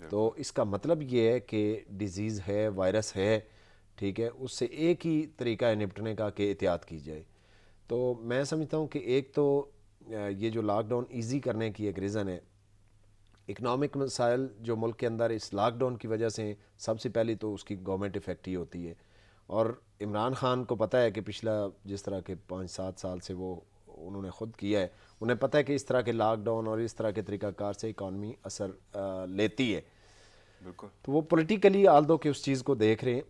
تو اس کا مطلب یہ ہے کہ ڈیزیز ہے، وائرس ہے، ٹھیک ہے، اس سے ایک ہی طریقہ ہے نپٹنے کا کہ احتیاط کی جائے۔ تو میں سمجھتا ہوں کہ ایک تو یہ جو لاک ڈاؤن ایزی کرنے کی ایک ریزن ہے، اکنامک مسائل جو ملک کے اندر اس لاک ڈاؤن کی وجہ سے سب سے پہلی تو اس کی گورنمنٹ افیکٹ ہی ہوتی ہے، اور عمران خان کو پتہ ہے کہ پچھلا جس طرح کے 5-7 سال سے وہ انہوں نے خود کیا ہے، انہیں پتہ ہے کہ اس طرح کے لاک ڈاؤن اور اس طرح کے طریقہ کار سے اکانومی اثر لیتی ہے۔ بالکل تو وہ پولیٹیکلی آلدو کہ اس چیز کو دیکھ رہے ہیں،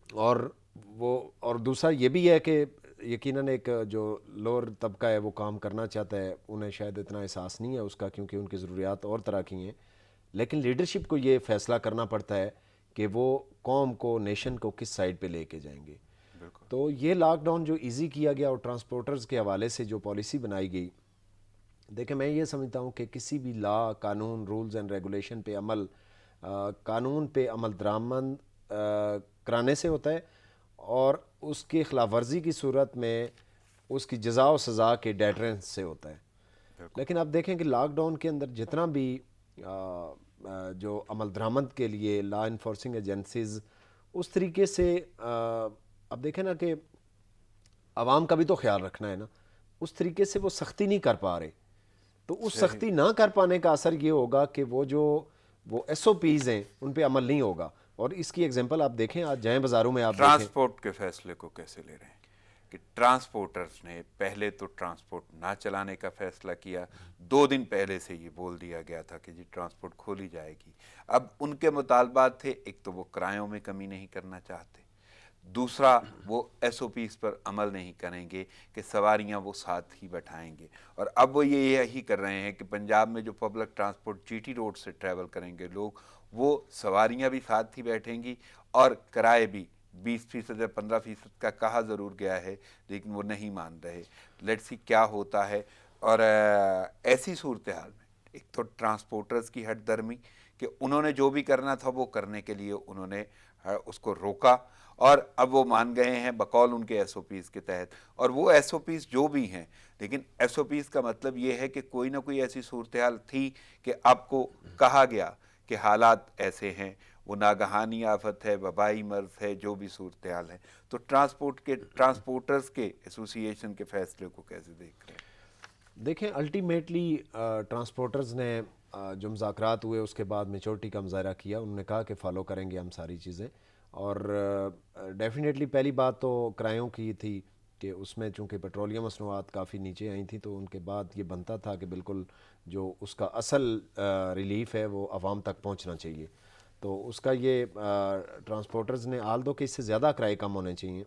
اور دوسرا یہ بھی ہے کہ یقیناً ایک جو لوور طبقہ ہے وہ کام کرنا چاہتا ہے، انہیں شاید اتنا احساس نہیں ہے اس کا کیونکہ ان کی ضروریات اور طرح کی ہیں، لیکن لیڈرشپ کو یہ فیصلہ کرنا پڑتا ہے کہ وہ قوم کو، نیشن کو کس سائڈ پہ لے کے جائیں گے۔ بالکل تو یہ لاک ڈاؤن جو ایزی کیا گیا اور ٹرانسپورٹرز کے حوالے سے جو پالیسی بنائی گئی، دیکھیں میں یہ سمجھتا ہوں کہ کسی بھی لا، قانون، رولز اینڈ ریگولیشن پہ عمل، قانون پہ عمل درآمد کرانے سے ہوتا ہے، اور اس کی خلاف ورزی کی صورت میں اس کی جزا و سزا کے ڈیٹرنس سے ہوتا ہے۔ لیکن اب دیکھیں کہ لاک ڈاؤن کے اندر جتنا بھی جو عمل درآمد کے لیے لا انفورسنگ ایجنسیز اس طریقے سے اب دیکھیں نا کہ عوام کا بھی تو خیال رکھنا ہے نا، اس طریقے سے وہ سختی نہیں کر پا رہے، تو اس سختی نہ کر پانے کا اثر یہ ہوگا کہ وہ ایس او پیز ہیں ان پہ عمل نہیں ہوگا۔ اور اس کی ایگزامپل آپ دیکھیں، آج جائیں بازاروں میں آپ دیکھیں، ٹرانسپورٹ کے فیصلے کو کیسے لے رہے ہیں کہ ٹرانسپورٹرز نے پہلے تو ٹرانسپورٹ نہ چلانے کا فیصلہ کیا، 2 دن پہلے سے یہ بول دیا گیا تھا کہ جی ٹرانسپورٹ کھولی جائے گی۔ اب ان کے مطالبات تھے، ایک تو وہ کرایوں میں کمی نہیں کرنا چاہتے، دوسرا وہ ایس او پیز پر عمل نہیں کریں گے کہ سواریاں وہ ساتھ ہی بٹھائیں گے، اور اب وہ یہی کر رہے ہیں کہ پنجاب میں جو public transport G T road سے ٹریول کریں گے لوگ، وہ سواریاں بھی ساتھ ہی بیٹھیں گی اور کرائے بھی 20% یا 15% کا کہا ضرور گیا ہے، لیکن وہ نہیں مان رہے۔ لیٹس سی کیا ہوتا ہے۔ اور ایسی صورتحال میں ایک تو ٹرانسپورٹرز کی ہٹ درمی کہ انہوں نے جو بھی کرنا تھا وہ کرنے کے لیے انہوں نے اس کو روکا، اور اب وہ مان گئے ہیں بقول ان کے ایس او پیز کے تحت، اور وہ ایس او پیز جو بھی ہیں، لیکن ایس او پیز کا مطلب یہ ہے کہ کوئی نہ کوئی ایسی صورتحال تھی کہ آپ کو کہا گیا کہ حالات ایسے ہیں، وہ ناگہانی آفت ہے، وبائی مرض ہے، جو بھی صورتحال ہے۔ تو ٹرانسپورٹرز کے ایسوسی ایشن کے فیصلے کو کیسے دیکھ رہے ہیں؟ دیکھیں الٹیمیٹلی ٹرانسپورٹرز نے جو مذاکرات ہوئے اس کے بعد میچورٹی کا مظاہرہ کیا، انہوں نے کہا کہ فالو کریں گے ہم ساری چیزیں، اور ڈیفینیٹلی پہلی بات تو کرایوں کی تھی کہ اس میں چونکہ پیٹرولیم مصنوعات کافی نیچے آئی تھیں، تو ان کے بعد یہ بنتا تھا کہ بالکل جو اس کا اصل ریلیف ہے وہ عوام تک پہنچنا چاہیے، تو اس کا یہ ٹرانسپورٹرز نے آل دو کہ اس سے زیادہ کرائے کم ہونے چاہیے،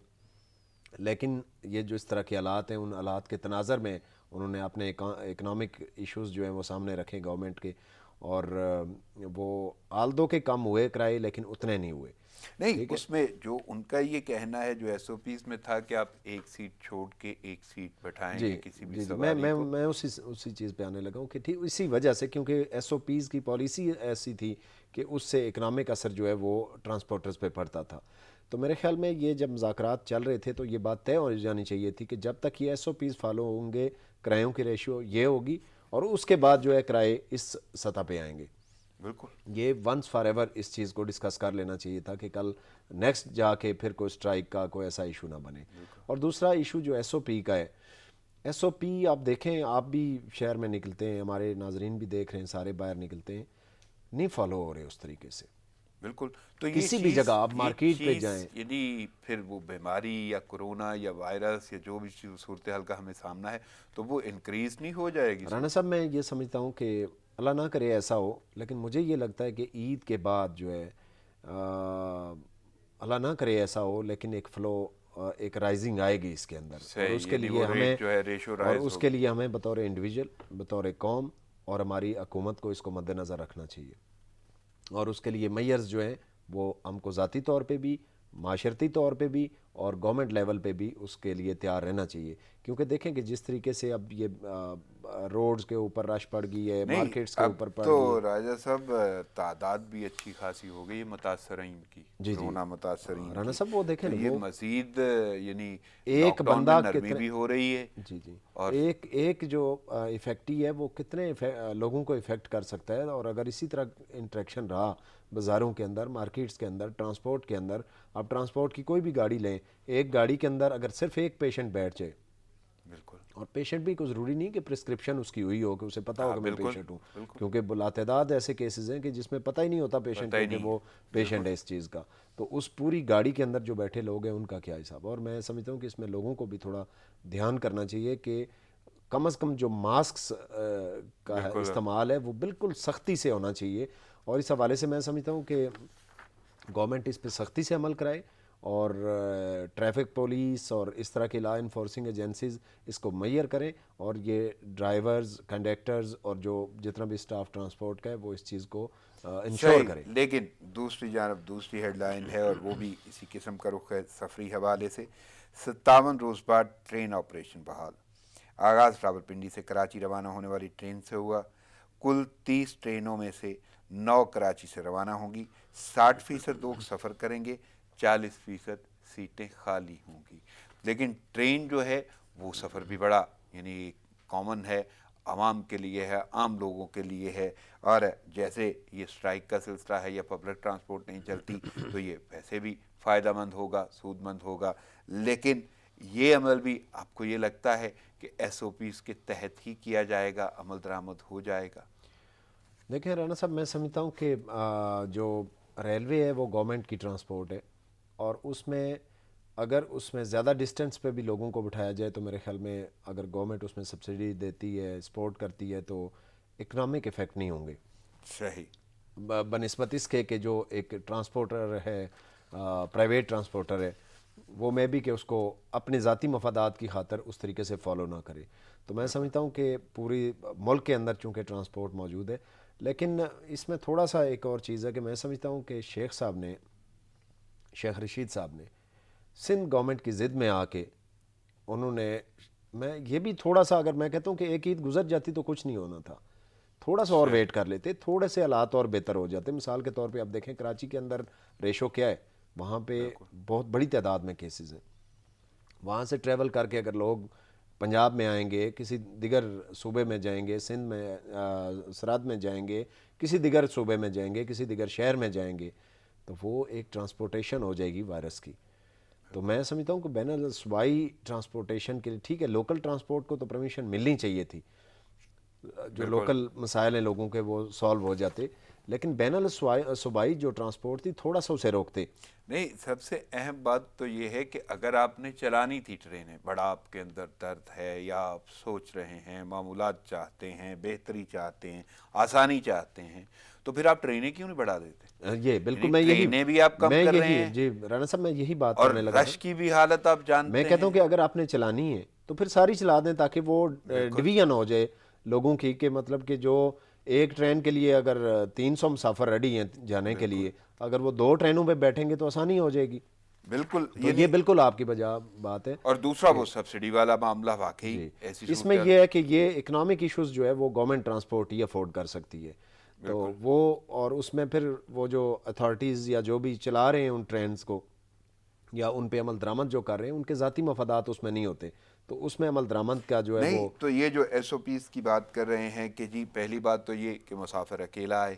لیکن یہ جو اس طرح کے حالات ہیں، ان حالات کے تناظر میں انہوں نے اپنے اکنامک ایشوز جو ہیں وہ سامنے رکھے گورنمنٹ کے، اور وہ آلدو کے کم ہوئے کرائے لیکن اتنے نہیں ہوئے۔ نہیں، اس میں جو ان کا یہ کہنا ہے جو ایس او پیز میں تھا کہ آپ ایک سیٹ چھوڑ کے ایک سیٹ بٹھائیں گے کسی بھی سواری کو، میں اسی چیز پہ آنے لگا ہوں کہ ٹھیک اسی وجہ سے، کیونکہ ایس او پیز کی پالیسی ایسی تھی کہ اس سے اکنامک اثر جو ہے وہ ٹرانسپورٹرز پہ پڑتا تھا، تو میرے خیال میں یہ جب مذاکرات چل رہے تھے تو یہ بات طے ہو جانی چاہیے تھی کہ جب تک یہ ایس او پیز فالو ہوں گے کرایوں کی ریشیو یہ ہوگی، اور اس کے بعد جو ہے کرائے اس سطح پہ آئیں گے۔ بالکل یہ ونس فار ایور اس چیز کو ڈسکس کر لینا چاہیے تھا کہ کل نیکسٹ جا کے پھر کوئی سٹرائک کا کوئی ایسا ایشو نہ بنے۔ اور دوسرا ایشو جو ایس او پی کا ہے، ایس او پی آپ دیکھیں، آپ بھی شہر میں نکلتے ہیں، ہمارے ناظرین بھی دیکھ رہے ہیں، سارے باہر نکلتے ہیں، نہیں فالو ہو رہے اس طریقے سے بالکل۔ تو یہ کسی بھی جگہ آپ مارکیٹ پہ جائیں، یعنی پھر وہ بیماری یا کرونا یا وائرس یا جو بھی صورتحال کا ہمیں سامنا ہے تو وہ انکریز نہیں ہو جائے گی؟ رانا صاحب میں یہ سمجھتا ہوں کہ اللہ نہ کرے ایسا ہو، لیکن مجھے یہ لگتا ہے کہ عید کے بعد جو ہے اللہ نہ کرے ایسا ہو، لیکن ایک فلو، ایک رائزنگ آئے گی اس کے اندر، اور اس کے لیے ہمیں جو ہے ریشو اور رائز اس کے لیے ہمیں بطور انڈیویجول، بطور قوم اور ہماری حکومت کو اس کو مد نظر رکھنا چاہیے، اور اس کے لیے میئرز جو ہیں وہ ہم کو ذاتی طور پہ بھی، معاشرتی طور پہ بھی اور گورنمنٹ لیول پہ بھی اس کے لیے تیار رہنا چاہیے، کیونکہ دیکھیں کہ جس طریقے سے اب یہ روڈز کے اوپر رش پڑ گئی ہے، نہیں، مارکیٹس کے اب اوپر پڑ تو گئی ہے. راجہ صاحب تعداد بھی اچھی خاصی ہو گئی ہے متاثرین کی، جی کورونا متاثرین رانا کی، صاحب وہ دیکھیں تو نا، یہ وہ مزید یعنی ایک لاک ڈاؤن میں بندہ نرمی کتنے، بھی ہو رہی ہے. جی جی، اور ایک جو افیکٹی ہے وہ کتنے لوگوں کو افیکٹ کر سکتا ہے. اور اگر اسی طرح انٹریکشن رہا بازاروں کے اندر، مارکیٹس کے اندر، ٹرانسپورٹ کے اندر، آپ ٹرانسپورٹ کی کوئی بھی گاڑی لیں، ایک گاڑی کے اندر اگر صرف ایک پیشنٹ بیٹھ جائے، بالکل، اور پیشنٹ بھی کوئی ضروری نہیں کہ پرسکرپشن اس کی ہوئی ہو کہ اسے پتہ ہو ہاں کہ میں بالکل پیشنٹ ہوں، بالکل، کیونکہ بلاتعداد ایسے کیسز ہیں کہ جس میں پتہ ہی نہیں ہوتا پیشنٹ پتہ ہی کو کہ نہیں وہ ہے، بالکل. پیشنٹ ہے اس چیز کا. تو اس پوری گاڑی کے اندر جو بیٹھے لوگ ہیں ان کا کیا حساب. اور میں سمجھتا ہوں کہ اس میں لوگوں کو بھی تھوڑا دھیان کرنا چاہیے کہ کم از کم جو ماسکس کا بالکل استعمال ہے وہ بالکل سختی سے ہونا چاہیے. اور اس حوالے سے میں سمجھتا ہوں کہ گورنمنٹ اس پہ سختی سے عمل کرائے، اور ٹریفک پولیس اور اس طرح کے لا انفورسنگ ایجنسیز اس کو مہیا کریں، اور یہ ڈرائیورز، کنڈکٹرز اور جو جتنا بھی اسٹاف ٹرانسپورٹ کا ہے وہ اس چیز کو انشور صحیح. کرے. لیکن دوسری جانب دوسری ہیڈ لائن ہے اور وہ بھی اسی قسم کا رخ ہے سفری حوالے سے. 57 روز بعد ٹرین آپریشن بحال. آغاز راولپنڈی سے کراچی روانہ ہونے والی ٹرین سے ہوا. کل 30 ٹرینوں میں سے 9 کراچی سے روانہ ہوں گی. 60% لوگ سفر کریں گے، 40% سیٹیں خالی ہوں گی. لیکن ٹرین جو ہے وہ سفر بھی بڑا یعنی کامن ہے، عوام کے لیے ہے، عام لوگوں کے لیے ہے. اور جیسے یہ اسٹرائک کا سلسلہ ہے یا پبلک ٹرانسپورٹ نہیں چلتی تو یہ ویسے بھی فائدہ مند ہوگا، سود مند ہوگا. لیکن یہ عمل بھی آپ کو یہ لگتا ہے کہ ایس او پیز کے تحت ہی کیا جائے گا، عمل درآمد ہو جائے گا؟ دیکھیں رانا صاحب، میں سمجھتا ہوں کہ جو ریلوے ہے وہ گورنمنٹ کی ٹرانسپورٹ ہے، اور اس میں اگر اس میں زیادہ ڈسٹینس پہ بھی لوگوں کو بٹھایا جائے تو میرے خیال میں اگر گورنمنٹ اس میں سبسڈی دیتی ہے، سپورٹ کرتی ہے، تو اکنامک افیکٹ نہیں ہوں گے صحیح. بنسبت اس کے کہ جو ایک ٹرانسپورٹر ہے، پرائیویٹ ٹرانسپورٹر ہے، وہ میں بھی کہ اس کو اپنے ذاتی مفادات کی خاطر اس طریقے سے فالو نہ کرے. تو میں سمجھتا ہوں کہ پوری ملک کے اندر چونکہ ٹرانسپورٹ موجود ہے، لیکن اس میں تھوڑا سا ایک اور چیز ہے کہ میں سمجھتا ہوں کہ شیخ رشید صاحب نے سندھ گورنمنٹ کی ضد میں آ کے انہوں نے، میں یہ بھی تھوڑا سا، اگر میں کہتا ہوں کہ ایک عید گزر جاتی تو کچھ نہیں ہونا تھا، تھوڑا سا اور ویٹ کر لیتے، تھوڑے سے حالات اور بہتر ہو جاتے. مثال کے طور پہ اب دیکھیں کراچی کے اندر ریشو کیا ہے، وہاں پہ بہت بڑی تعداد میں کیسز ہیں. وہاں سے ٹریول کر کے اگر لوگ پنجاب میں آئیں گے، کسی دیگر صوبے میں جائیں گے، سندھ میں سرحد میں جائیں گے، کسی دیگر صوبے میں جائیں گے، کسی دیگر شہر میں جائیں گے، تو وہ ایک ٹرانسپورٹیشن ہو جائے گی وائرس کی. تو میں سمجھتا ہوں کہ بین الاصوبائی ٹرانسپورٹیشن کے لیے ٹھیک ہے، لوکل ٹرانسپورٹ کو تو پرمیشن ملنی چاہیے تھی، جو بالکل. لوکل مسائل ہیں لوگوں کے وہ سالو ہو جاتے، لیکن بین الاصوبائی جو ٹرانسپورٹ تھی تھوڑا سا اسے روکتے. نہیں، سب سے اہم بات تو یہ ہے کہ اگر آپ نے چلانی تھی ٹرینیں، بڑا آپ کے اندر درد ہے یا آپ سوچ رہے ہیں، معمولات چاہتے ہیں، بہتری چاہتے ہیں، آسانی چاہتے ہیں، تو پھر آپ ٹرینیں کیوں نہیں بڑھا دیتے؟ یہ بالکل یعنی ٹرینیں بھی آپ کم کر رہے ہیں جی رانا صاحب، میں یہی بات اور کرنے لگا تھا. رش کی بھی حالت آپ میں جانتے کہتا ہیں. ہوں کہ اگر آپ نے چلانی ہے تو پھر ساری چلا دیں تاکہ وہ بالکل ڈویژن ہو جائے لوگوں کی، کہ مطلب کہ جو ایک ٹرین کے لیے اگر 300 مسافر ریڈی ہیں جانے کے بالکل لیے، اگر وہ 2 ٹرینوں پہ بیٹھیں گے تو آسانی ہو جائے گی. بالکل. تو یہ یعنی بالکل آپ کی بجا بات ہے. اور دوسرا وہ سبسڈی والا معاملہ، واقعی جی، ایسی اس میں صورتحال. یہ ہے کہ یہ اکنامک ایشوز جو ہے وہ گورنمنٹ ٹرانسپورٹ ہی افورڈ کر سکتی ہے. تو بالکل وہ، اور اس میں پھر وہ جو اتھارٹیز یا جو بھی چلا رہے ہیں ان ٹرینز کو یا ان پہ عمل درآمد جو کر رہے ہیں، ان کے ذاتی مفادات اس میں نہیں ہوتے، تو اس میں عمل درآمد کا جو ہے نہیں. وہ. تو یہ جو ایس او پیز کی بات کر رہے ہیں کہ جی، پہلی بات تو یہ کہ مسافر اکیلا آئے،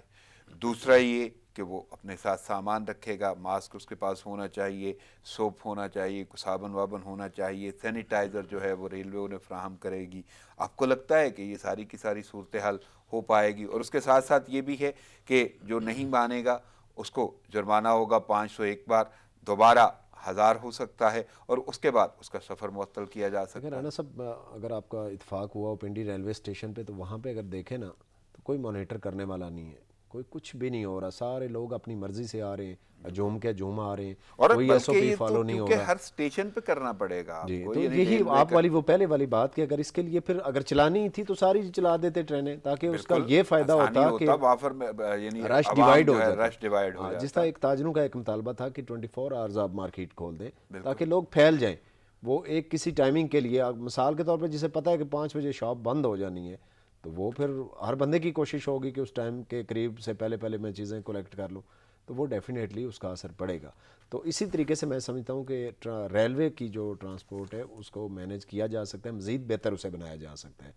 دوسرا یہ کہ وہ اپنے ساتھ سامان رکھے گا، ماسک اس کے پاس ہونا چاہیے، سوپ ہونا چاہیے، صابن وابن ہونا چاہیے، سینیٹائزر جو ہے وہ ریلوے انہیں فراہم کرے گی. آپ کو لگتا ہے کہ یہ ساری کی ساری صورتحال ہو پائے گی؟ اور اس کے ساتھ ساتھ یہ بھی ہے کہ جو نہیں مانے گا اس کو جرمانہ ہوگا 500 ایک بار، دوبارہ 1000 ہو سکتا ہے، اور اس کے بعد اس کا سفر معطل کیا جا اگر سکتا ہے. رانا صاحب، اگر آپ کا اتفاق ہوا پنڈی ریلوے اسٹیشن پہ، تو وہاں پہ اگر دیکھیں نا تو کوئی مانیٹر کرنے والا نہیں ہے، کوئی کچھ بھی نہیں ہو رہا, سارے لوگ اپنی مرضی سے آ رہے ہیں, جھوم کے جھوم آ رہے ہیں, اور کوئی ایس او بلکہ پی یہ فالو تو نہیں ہو کیونکہ رہا. ہر اسٹیشن پہ کرنا پڑے گا آپ جی, کو, تو یعنی یہی ریلوے آپ والی وہ پہلے والی بات کہ اگر اس کے لیے پھر اگر چلانی ہی تھی تو ساری چلا دیتے ٹرینیں, تاکہ اس کا بالکل یہ فائدہ آسانی ہوتا کہ وہاں پر یعنی رش عوام ڈیوائیڈ جو ہو ہے جاتا. رش ڈیوائیڈ ہو جس جاتا. طرح ایک تاجروں کا ایک مطالبہ تھا کہ 24 آورز آپ مارکیٹ کھول دیں بالکل. تاکہ لوگ پھیل جائیں. وہ ایک کسی ٹائمنگ کے لیے, مثال کے طور پہ جسے پتہ ہے کہ 5 بجے شاپ بند ہو جانی ہے, تو وہ پھر ہر بندے کی کوشش ہوگی کہ اس ٹائم کے قریب سے پہلے میں چیزیں کلیکٹ کر لوں, تو وہ ڈیفینیٹلی اس کا اثر پڑے گا. تو اسی طریقے سے میں سمجھتا ہوں کہ ریلوے کی جو ٹرانسپورٹ ہے اس کو مینیج کیا جا سکتا ہے, مزید بہتر اسے بنایا جا سکتا ہے.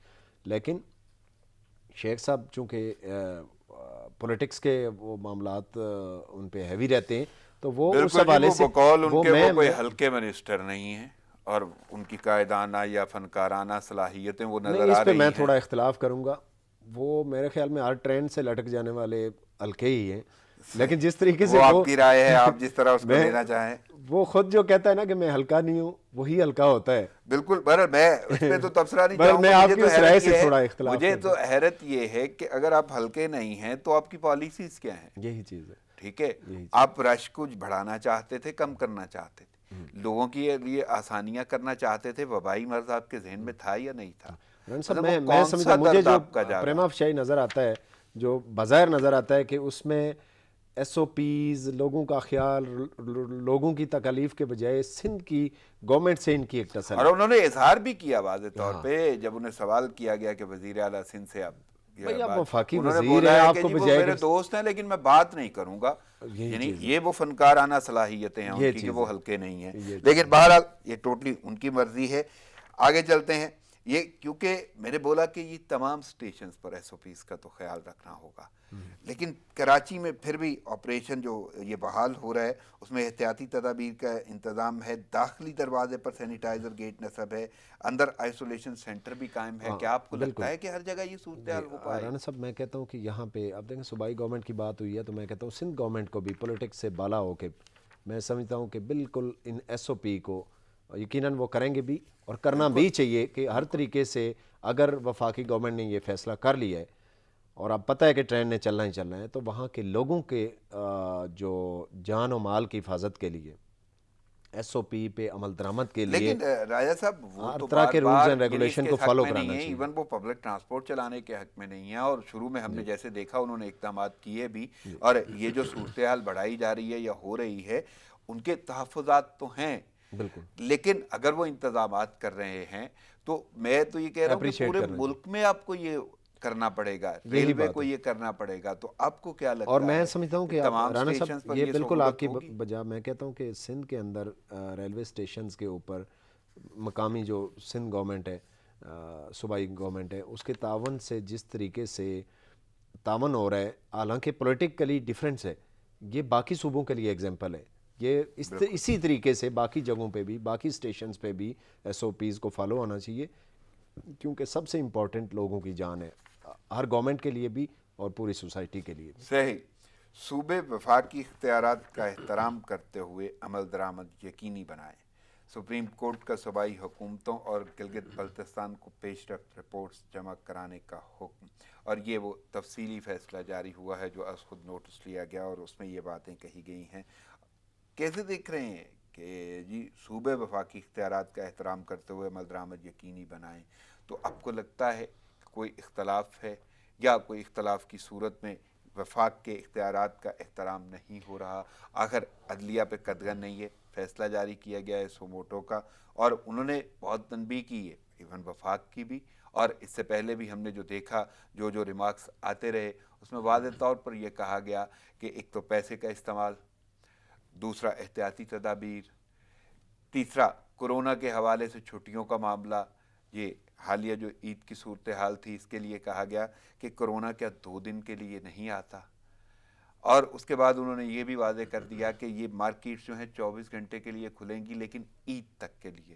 لیکن شیخ صاحب چونکہ پولیٹکس کے وہ معاملات ان پہ ہیوی رہتے ہیں, تو وہ اس بالکل جی, حوالے وہ سے بقول ان کے وہ کوئی میں ہلکے منسٹر نہیں ہیں, اور ان کی قائدانہ یا فنکارانہ صلاحیتیں وہ نظر نہیں, آ اس پہ رہی میں ہیں. تھوڑا اختلاف کروں گا. وہ میرے خیال میں ہر ٹرینڈ سے لٹک جانے والے ہلکے ہی ہیں, لیکن جس طریقے سے وہ آپ کی رائے ہے, آپ جس طرح اس کو میں لینا چاہیں. وہ خود جو کہتا ہے نا کہ میں ہلکا نہیں ہوں, وہی ہلکا ہوتا ہے. بالکل. بہرحال میں اس پہ تو تبصرہ نہیں بہرحال چاہوں میں گا. آپ کی اس رائے سے تھوڑا اختلاف مجھے کرتا تو حیرت یہ ہے کہ اگر آپ ہلکے نہیں ہیں تو آپ کی پالیسیز کیا ہیں. ہوں. یہی چیز ہے. ٹھیک ہے, یہی چیز. آپ رش کو بڑھانا چاہتے تھے, کم کرنا چاہتے تھے, لوگوں کے لیے آسانیاں کرنا چاہتے تھے, وبائی مرض آپ کے ذہن میں تھا یا نہیں تھا؟ رن صاحب, مطلب وہ میں کون سمجھتا سا مجھے درد جو آپ کا جاگا؟ پریما فشائی نظر آتا ہے, جو بظاہر نظر آتا ہے کہ اس میں ایس او پیز, لوگوں کا خیال, لوگوں کی تکالیف کے بجائے سندھ کی گورنمنٹ سے ان کی ایک ٹسل اور ہے. انہوں نے اظہار بھی کیا واضح طور پہ, جب انہیں سوال کیا گیا کہ وزیر اعلیٰ سندھ سے بھئی آپ بات, وفاقی انہوں نے وزیر ہیں, بولا ہے آپ کہ کو جی وہ بجائے میرے دوست ہیں لیکن میں بات نہیں کروں گا. یہی یعنی چیز ہے. یہ وہ فنکارانہ صلاحیتیں ہیں ان یہ کی کہ چیز وہ ہے. ہلکے نہیں ہیں. یہ چیز لیکن بہرحال یہ ٹوٹلی ان کی مرضی ہے. آگے چلتے ہیں. یہ کیونکہ میں نے بولا کہ یہ تمام سٹیشنز پر ایس او پیز کا تو خیال رکھنا ہوگا, لیکن کراچی میں پھر بھی آپریشن جو یہ بحال ہو رہا ہے اس میں احتیاطی تدابیر کا انتظام ہے. داخلی دروازے پر سینیٹائزر گیٹ نصب ہے, اندر آئسولیشن سینٹر بھی قائم ہے. کیا آپ کو لگتا ہے کہ ہر جگہ یہ صورتحال ہو پائے؟ رانا صاحب, میں کہتا ہوں کہ یہاں پہ اب دیکھیں صوبائی گورنمنٹ کی بات ہوئی ہے, تو میں کہتا ہوں سندھ گورنمنٹ کو بھی پولیٹکس سے بالا ہو کے میں سمجھتا ہوں کہ بالکل ان ایس او پی کو یقیناً وہ کریں گے بھی, اور کرنا بھی چاہیے کہ ہر طریقے سے اگر وفاقی گورنمنٹ نے یہ فیصلہ کر لیا ہے اور اب پتہ ہے کہ ٹرین نے چلنا ہی چلنا ہے, تو وہاں کے لوگوں کے جو جان و مال کی حفاظت کے لیے ایس او پی پہ عمل درآمد کے لیے لیکن راجہ صاحب وہ ہر تو طرح بار کے رولز بار اینڈ یعنی اس ریگولیشن کے کو حق فالو میں کرانا نہیں ہے, چاہیے. ایون وہ پبلک ٹرانسپورٹ چلانے کے حق میں نہیں ہے. اور شروع میں ہم نے جیسے دیکھا انہوں نے اقدامات کیے بھی, اور یہ جو صورتحال بڑھائی جا رہی ہے یا ہو رہی ہے ان کے تحفظات تو ہیں, بالکل لیکن اگر وہ انتظامات کر رہے ہیں تو میں تو یہ کہہ رہا ہوں کہ اپریشیٹ پورے کرنا ملک میں آپ کو یہ کرنا پڑے گا, یہی ریلوے بات کو ہے. یہ کرنا پڑے گا. تو آپ کو کیا اور لگتا میں ہے سمجھتا ہوں کہ کہ تمام رانا سٹیشنز صاحب پر یہ یہ بالکل آپ سہولت کی ہوگی؟ بجا, میں کہتا ہوں کہ سندھ کے اندر ریلوے اسٹیشنز کے اوپر مقامی جو سندھ گورنمنٹ ہے, صوبائی گورنمنٹ ہے, اس کے تعاون سے جس طریقے سے تعاون ہو رہا ہے, حالانکہ پولیٹیکلی ڈیفرنس ہے, یہ باقی صوبوں کے لیے ایگزامپل ہے. یہ اسی طریقے سے باقی جگہوں پہ بھی, باقی اسٹیشنز پہ بھی ایس او پیز کو فالو ہونا چاہیے, کیونکہ سب سے امپورٹنٹ لوگوں کی جان ہے, ہر گورنمنٹ کے لیے بھی اور پوری سوسائٹی کے لیے بھی. صحیح. صوبے وفاقی اختیارات کا احترام کرتے ہوئے عمل درآمد یقینی بنائیں. سپریم کورٹ کا صوبائی حکومتوں اور گلگت بلتستان کو پیش رفت رپورٹس جمع کرانے کا حکم, اور یہ وہ تفصیلی فیصلہ جاری ہوا ہے جو از خود نوٹس لیا گیا, اور اس میں یہ باتیں کہی گئی ہیں. کیسے دیکھ رہے ہیں کہ جی صوبے وفاقی اختیارات کا احترام کرتے ہوئے عمل درآمد یقینی بنائیں؟ تو آپ کو لگتا ہے کوئی اختلاف ہے, یا کوئی اختلاف کی صورت میں وفاق کے اختیارات کا احترام نہیں ہو رہا؟ آخر عدلیہ پہ قدغن نہیں ہے, فیصلہ جاری کیا گیا ہے سوموٹو کا, اور انہوں نے بہت تنبیہ کی ہے ایون وفاق کی بھی, اور اس سے پہلے بھی ہم نے جو دیکھا جو ریمارکس آتے رہے اس میں واضح طور پر یہ کہا گیا کہ ایک تو پیسے کا استعمال, دوسرا احتیاطی تدابیر, تیسرا کورونا کے حوالے سے چھٹیوں کا معاملہ. یہ حالیہ جو عید کی صورتحال تھی اس کے لیے کہا گیا کہ کورونا کیا 2 دن کے لیے نہیں آتا, اور اس کے بعد انہوں نے یہ بھی واضح کر دیا کہ یہ مارکیٹس جو ہیں 24 گھنٹے کے لیے کھلیں گی لیکن عید تک کے لیے.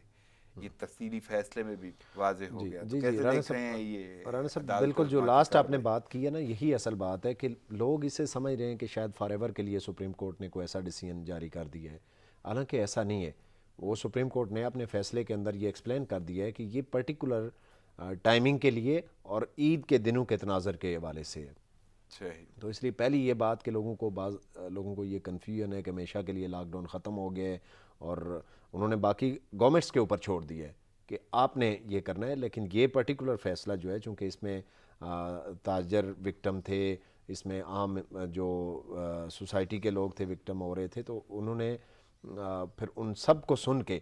یہ تفصیلی فیصلے میں بھی واضح ہو گیا. تو کیسے دیکھ رہے ہیں یہ رانا صاحب, عدالت بالکل جو عظمیٰ کی لاسٹ آپ نے کارروائی؟ بات کی ہے نا, یہی اصل بات ہے کہ لوگ اسے سمجھ رہے ہیں کہ شاید فار ایور کے لیے سپریم کورٹ نے کوئی ایسا ڈیسیژن جاری کر دیا ہے, حالانکہ ایسا نہیں ہے. وہ سپریم کورٹ نے اپنے فیصلے کے اندر یہ ایکسپلین کر دیا ہے کہ یہ پرٹیکولر ٹائمنگ کے لیے اور عید کے دنوں کے تناظر کے حوالے سے ہے. صحیح. تو اس لیے پہلی یہ بات کہ بعض لوگوں کو یہ کنفیوژن ہے کہ ہمیشہ کے لیے لاک ڈاؤن ختم ہو گیا ہے اور انہوں نے باقی گورنمنٹس کے اوپر چھوڑ دیا ہے کہ آپ نے یہ کرنا ہے. لیکن یہ پرٹیکولر فیصلہ جو ہے، چونکہ اس میں تاجر وکٹم تھے، اس میں عام جو سوسائٹی کے لوگ تھے وکٹم ہو رہے تھے، تو انہوں نے پھر ان سب کو سن کے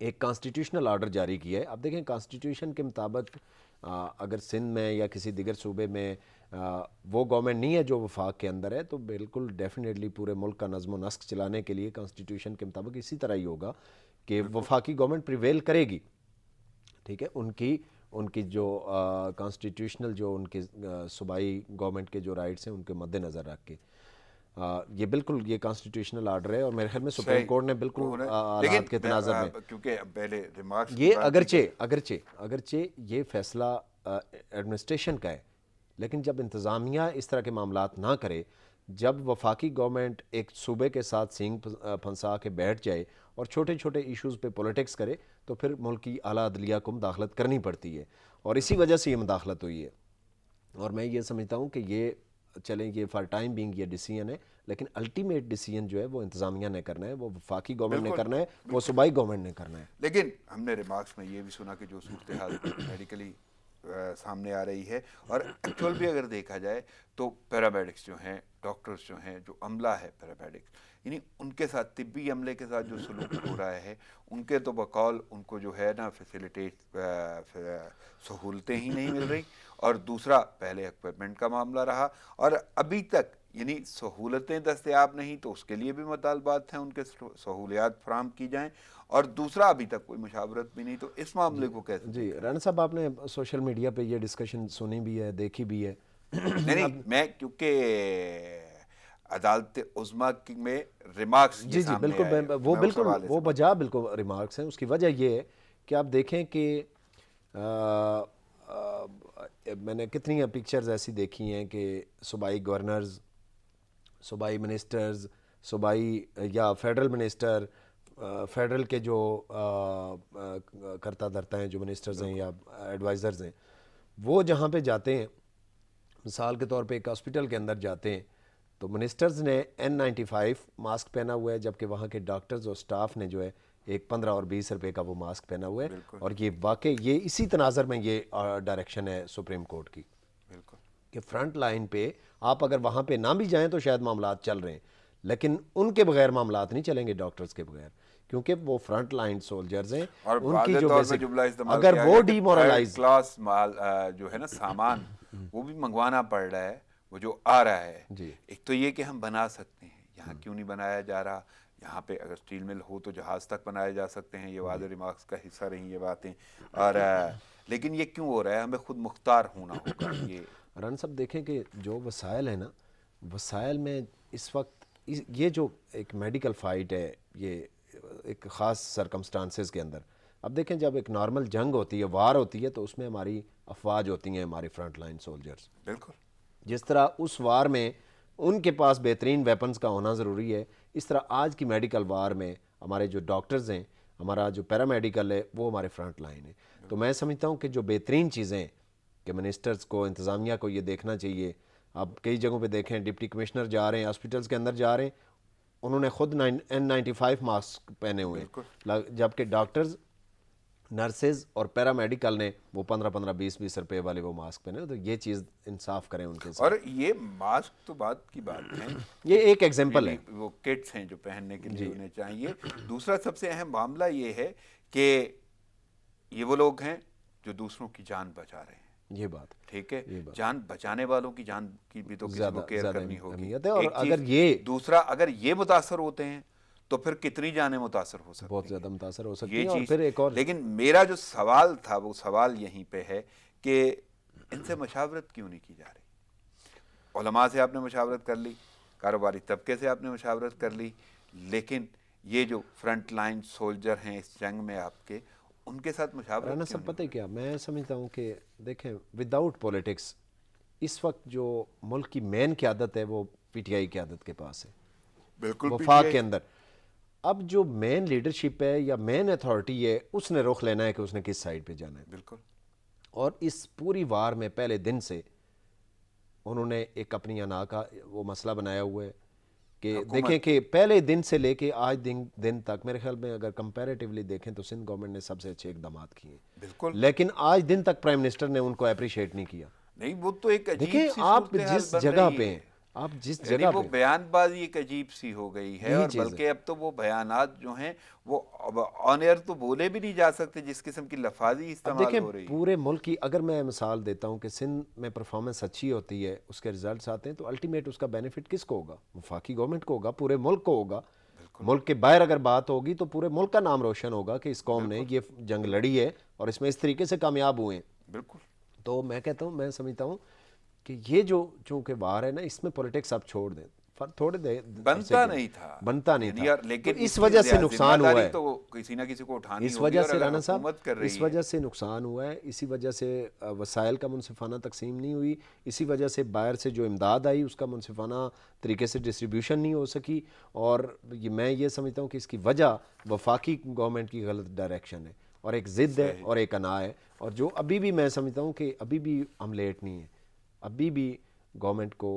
ایک کانسٹیٹیوشنل آرڈر جاری کیا ہے. اب دیکھیں کانسٹیٹیوشن کے مطابق اگر سندھ میں یا کسی دیگر صوبے میں وہ گورنمنٹ نہیں ہے جو وفاق کے اندر ہے، تو بالکل ڈیفینیٹلی پورے ملک کا نظم و نسق چلانے کے لیے کانسٹیٹیوشن کے مطابق اسی طرح ہی ہوگا کہ وفاقی گورنمنٹ پریویل کرے گی. ٹھیک ہے، ان کی جو کانسٹیٹیوشنل جو ان کے صوبائی گورنمنٹ کے جو رائٹس ہیں ان کے مد نظر رکھ کے یہ بالکل یہ کانسٹیٹیوشنل آرڈر ہے. اور میرے خیال میں سپریم کورٹ نے بالکل حالات کے تناظر میں کیونکہ پہلے ریمارکس یہ اگرچہ یہ فیصلہ ایڈمنسٹریشن کا ہے، لیکن جب انتظامیہ اس طرح کے معاملات نہ کرے، جب وفاقی گورنمنٹ ایک صوبے کے ساتھ سینگ پھنسا کے بیٹھ جائے اور چھوٹے چھوٹے ایشوز پہ پولیٹکس کرے، تو پھر ملک کی اعلیٰ عدلیہ کو مداخلت کرنی پڑتی ہے، اور اسی وجہ سے یہ مداخلت ہوئی ہے. اور میں یہ سمجھتا ہوں کہ یہ چلیں یہ فار ٹائم بینگ یہ ڈیسیژن ہے، لیکن الٹیمیٹ ڈیسیژن جو ہے وہ انتظامیہ نے کرنا ہے، وہ وفاقی گورنمنٹ نے کرنا ہے، وہ صوبائی گورنمنٹ نے کرنا ہے. لیکن ہم نے ریمارکس میں یہ بھی سنا کہ جو صورتحال میڈیکلی سامنے آ رہی ہے، اور ایکچوئل بھی اگر دیکھا جائے تو پیرامیڈکس جو ہیں، ڈاکٹرز جو ہیں، جو عملہ ہے پیرامیڈکس، یعنی ان کے ساتھ طبی عملے کے ساتھ جو سلوک ہو رہا ہے، ان کے تو بقول ان کو جو ہے نا فیسیلیٹیٹ سہولتیں ہی نہیں مل رہی. اور دوسرا پہلے ایکوپمنٹ کا معاملہ رہا، اور ابھی تک یعنی سہولتیں دستیاب نہیں، تو اس کے لیے بھی مطالبات ہیں ان کے سہولیات فراہم کی جائیں. اور دوسرا ابھی تک کوئی مشاورت بھی نہیں. تو اس معاملے کو کیسے جی رانا صاحب، آپ نے سوشل میڈیا پہ یہ ڈسکشن سنی بھی ہے، دیکھی بھی ہے؟ نہیں، میں کیونکہ عدالت عظمیٰ میں ریمارکس جی بالکل، وہ بجا بالکل ریمارکس ہیں. اس کی وجہ یہ ہے کہ آپ دیکھیں کہ میں نے کتنی پکچرز ایسی دیکھی ہیں کہ صوبائی گورنرز، صوبائی منسٹرز، صوبائی یا فیڈرل منسٹر، فیڈرل کے جو کرتا دھرتا ہیں جو منسٹرز ہیں یا ایڈوائزرز ہیں، وہ جہاں پہ جاتے ہیں، مثال کے طور پہ ایک ہاسپٹل کے اندر جاتے ہیں، تو منسٹرز نے N95 ماسک پہنا ہوا ہے، جبکہ وہاں کے ڈاکٹرز اور سٹاف نے جو ہے ایک 15 اور 20 روپے کا وہ ماسک پہنا ہوا ہے. اور یہ واقعی یہ اسی تناظر میں یہ ڈائریکشن ہے سپریم کورٹ کی کہ فرنٹ لائن پہ آپ اگر وہاں پہ نہ بھی جائیں تو شاید معاملات چل رہے ہیں، لیکن ان کے بغیر معاملات نہیں چلیں گے، ڈاکٹرز کے بغیر، کیونکہ وہ فرنٹ لائن سولجرز ہیں. اور ان کی جو بیسک اگر وہ ڈی مورلائز کلاس مال جو ہے نا سامان وہ بھی منگوانا پڑ رہا ہے، وہ جو آ رہا ہے. ایک تو یہ کہ ہم بنا سکتے ہیں، یہاں کیوں نہیں بنایا جا رہا؟ یہاں پہ اگر اسٹیل مل ہو تو جہاز تک بنائے جا سکتے ہیں. یہ واضح ریمارکس کا حصہ رہی یہ باتیں. اور لیکن یہ کیوں ہو رہا ہے؟ ہمیں خود مختار ہونا ہوگا. یہ رن صاحب دیکھیں کہ جو وسائل ہیں نا، وسائل میں اس وقت یہ جو ایک میڈیکل فائٹ ہے، یہ ایک خاص سرکمسٹانسز کے اندر، اب دیکھیں جب ایک نارمل جنگ ہوتی ہے، وار ہوتی ہے، تو اس میں ہماری افواج ہوتی ہیں، ہماری فرنٹ لائن سولجرز. بالکل جس طرح اس وار میں ان کے پاس بہترین ویپنز کا ہونا ضروری ہے، اس طرح آج کی میڈیکل وار میں ہمارے جو ڈاکٹرز ہیں، ہمارا جو پیرامیڈیکل ہے، وہ ہمارے فرنٹ لائن ہے. تو میں سمجھتا ہوں کہ جو بہترین چیزیں کہ منسٹرز کو، انتظامیہ کو یہ دیکھنا چاہیے. آپ کئی جگہوں پہ دیکھیں ڈپٹی کمشنر جا رہے ہیں ہاسپٹلس کے اندر جا رہے ہیں، انہوں نے خود N95 ماسک پہنے ہوئے ہیں، جبکہ ڈاکٹرز، نرسز اور پیرامیڈیکل نے وہ 15 20 روپے والے وہ ماسک پہنے. تو یہ چیز انصاف کریں ان کے ساتھ. اور یہ ماسک تو بات کی بات ہے، یہ ایک ایگزامپل ہے. وہ کٹس ہیں جو پہننے کے لیے انہیں چاہیے. دوسرا سب سے اہم معاملہ یہ ہے کہ یہ وہ لوگ ہیں جو دوسروں کی جان بچا رہے ہیں. یہ بات ٹھیک ہے، جان بچانے والوں کی جان کی بھی تو کسی کو کیئر کرنی ہوگی. اور اگر یہ دوسرا اگر یہ متاثر ہوتے ہیں تو پھر کتنی جانیں متاثر ہو سکتی ہیں، بہت زیادہ متاثر ہو سکتی یہ ہیں. اور چیز. پھر ایک اور لیکن میرا جو سوال تھا وہ سوال یہیں پہ ہے کہ ان سے مشاورت کیوں نہیں کی جا رہی؟ علماء سے آپ نے مشاورت کر لی، کاروباری طبقے سے آپ نے مشاورت کر لی، لیکن یہ جو فرنٹ لائن سولجر ہیں اس جنگ میں آپ کے، ان کے ساتھ مشاورت رانا صاحب پتہ کیا میں سمجھتا ہوں کہ دیکھیں وداؤٹ پولیٹکس اس وقت جو ملک کی مین قیادت ہے وہ PTI قیادت کے پاس ہے، بالکل وفاق کے اندر. اب جو مین لیڈرشپ ہے یا مین اتھارٹی ہے، اس نے رخ لینا ہے کہ اس نے کس سائڈ پہ جانا ہے. بالکل. اور اس پوری وار میں پہلے دن سے انہوں نے ایک اپنی انا کا وہ مسئلہ بنایا ہوا ہے کہ دیکھیں کہ پہلے دن سے لے کے آج دن تک میرے خیال میں اگر کمپیریٹیولی دیکھیں تو سندھ گورنمنٹ نے سب سے اچھے اقدامات کیے ہیں، بالکل لیکن آج دن تک پرائم منسٹر نے ان کو اپریشیٹ نہیں کیا۔ نہیں، وہ تو ایک دیکھیں عجیب سی آپ صورتحال جس بن جگہ رہی پہ ہے، ہیں، آپ جس یعنی جگہ وہ پہ بیان بازی ایک عجیب سی ہو گئی ہے، یہی اور چیز ہے۔ بلکہ اب تو وہ بیانات جو ہیں وہ آن ایئر تو بولے بھی نہیں جا سکتے، جس قسم کی لفاظی اب استعمال دیکھیں ہو رہی ہے۔ پورے ملک کی اگر میں مثال دیتا ہوں کہ سندھ میں پرفارمنس اچھی ہوتی ہے، اس کے ریزلٹس آتے ہیں، تو الٹیمیٹ اس کا بینیفٹ کس کو ہوگا؟ وفاقی گورنمنٹ کو ہوگا، پورے ملک کو ہوگا۔ ملک کے باہر اگر بات ہوگی تو پورے ملک کا نام روشن ہوگا کہ اس قوم نے یہ جنگ لڑی ہے اور اس میں اس طریقے سے کامیاب ہوئے ہیں۔ بالکل تو میں کہتا ہوں، میں سمجھتا ہوں کہ یہ جو چونکہ وار ہے نا، اس میں پولیٹکس آپ چھوڑ دیں، تھوڑے بنتا نہیں تھا، بنتا نہیں یعنی تھا، یار، تو لیکن اس وجہ سے نقصان ہوا ہے، تو کسی نہ کسی کو اٹھانی اس ہوگی، وجہ اور سے اگر رانا صاحب حکومت کر اس رہی ہے۔ وجہ سے نقصان ہوا ہے، اسی وجہ سے وسائل کا منصفانہ تقسیم نہیں ہوئی، اسی وجہ سے باہر سے جو امداد آئی اس کا منصفانہ طریقے سے ڈسٹریبیوشن نہیں ہو سکی، اور میں یہ سمجھتا ہوں کہ اس کی وجہ وفاقی گورنمنٹ کی غلط ڈائریکشن ہے، اور ایک ضد ہے اور ایک انا ہے، اور جو ابھی بھی میں سمجھتا ہوں کہ ابھی بھی ہم لیٹ نہیں ہیں، ابھی بھی گورنمنٹ کو،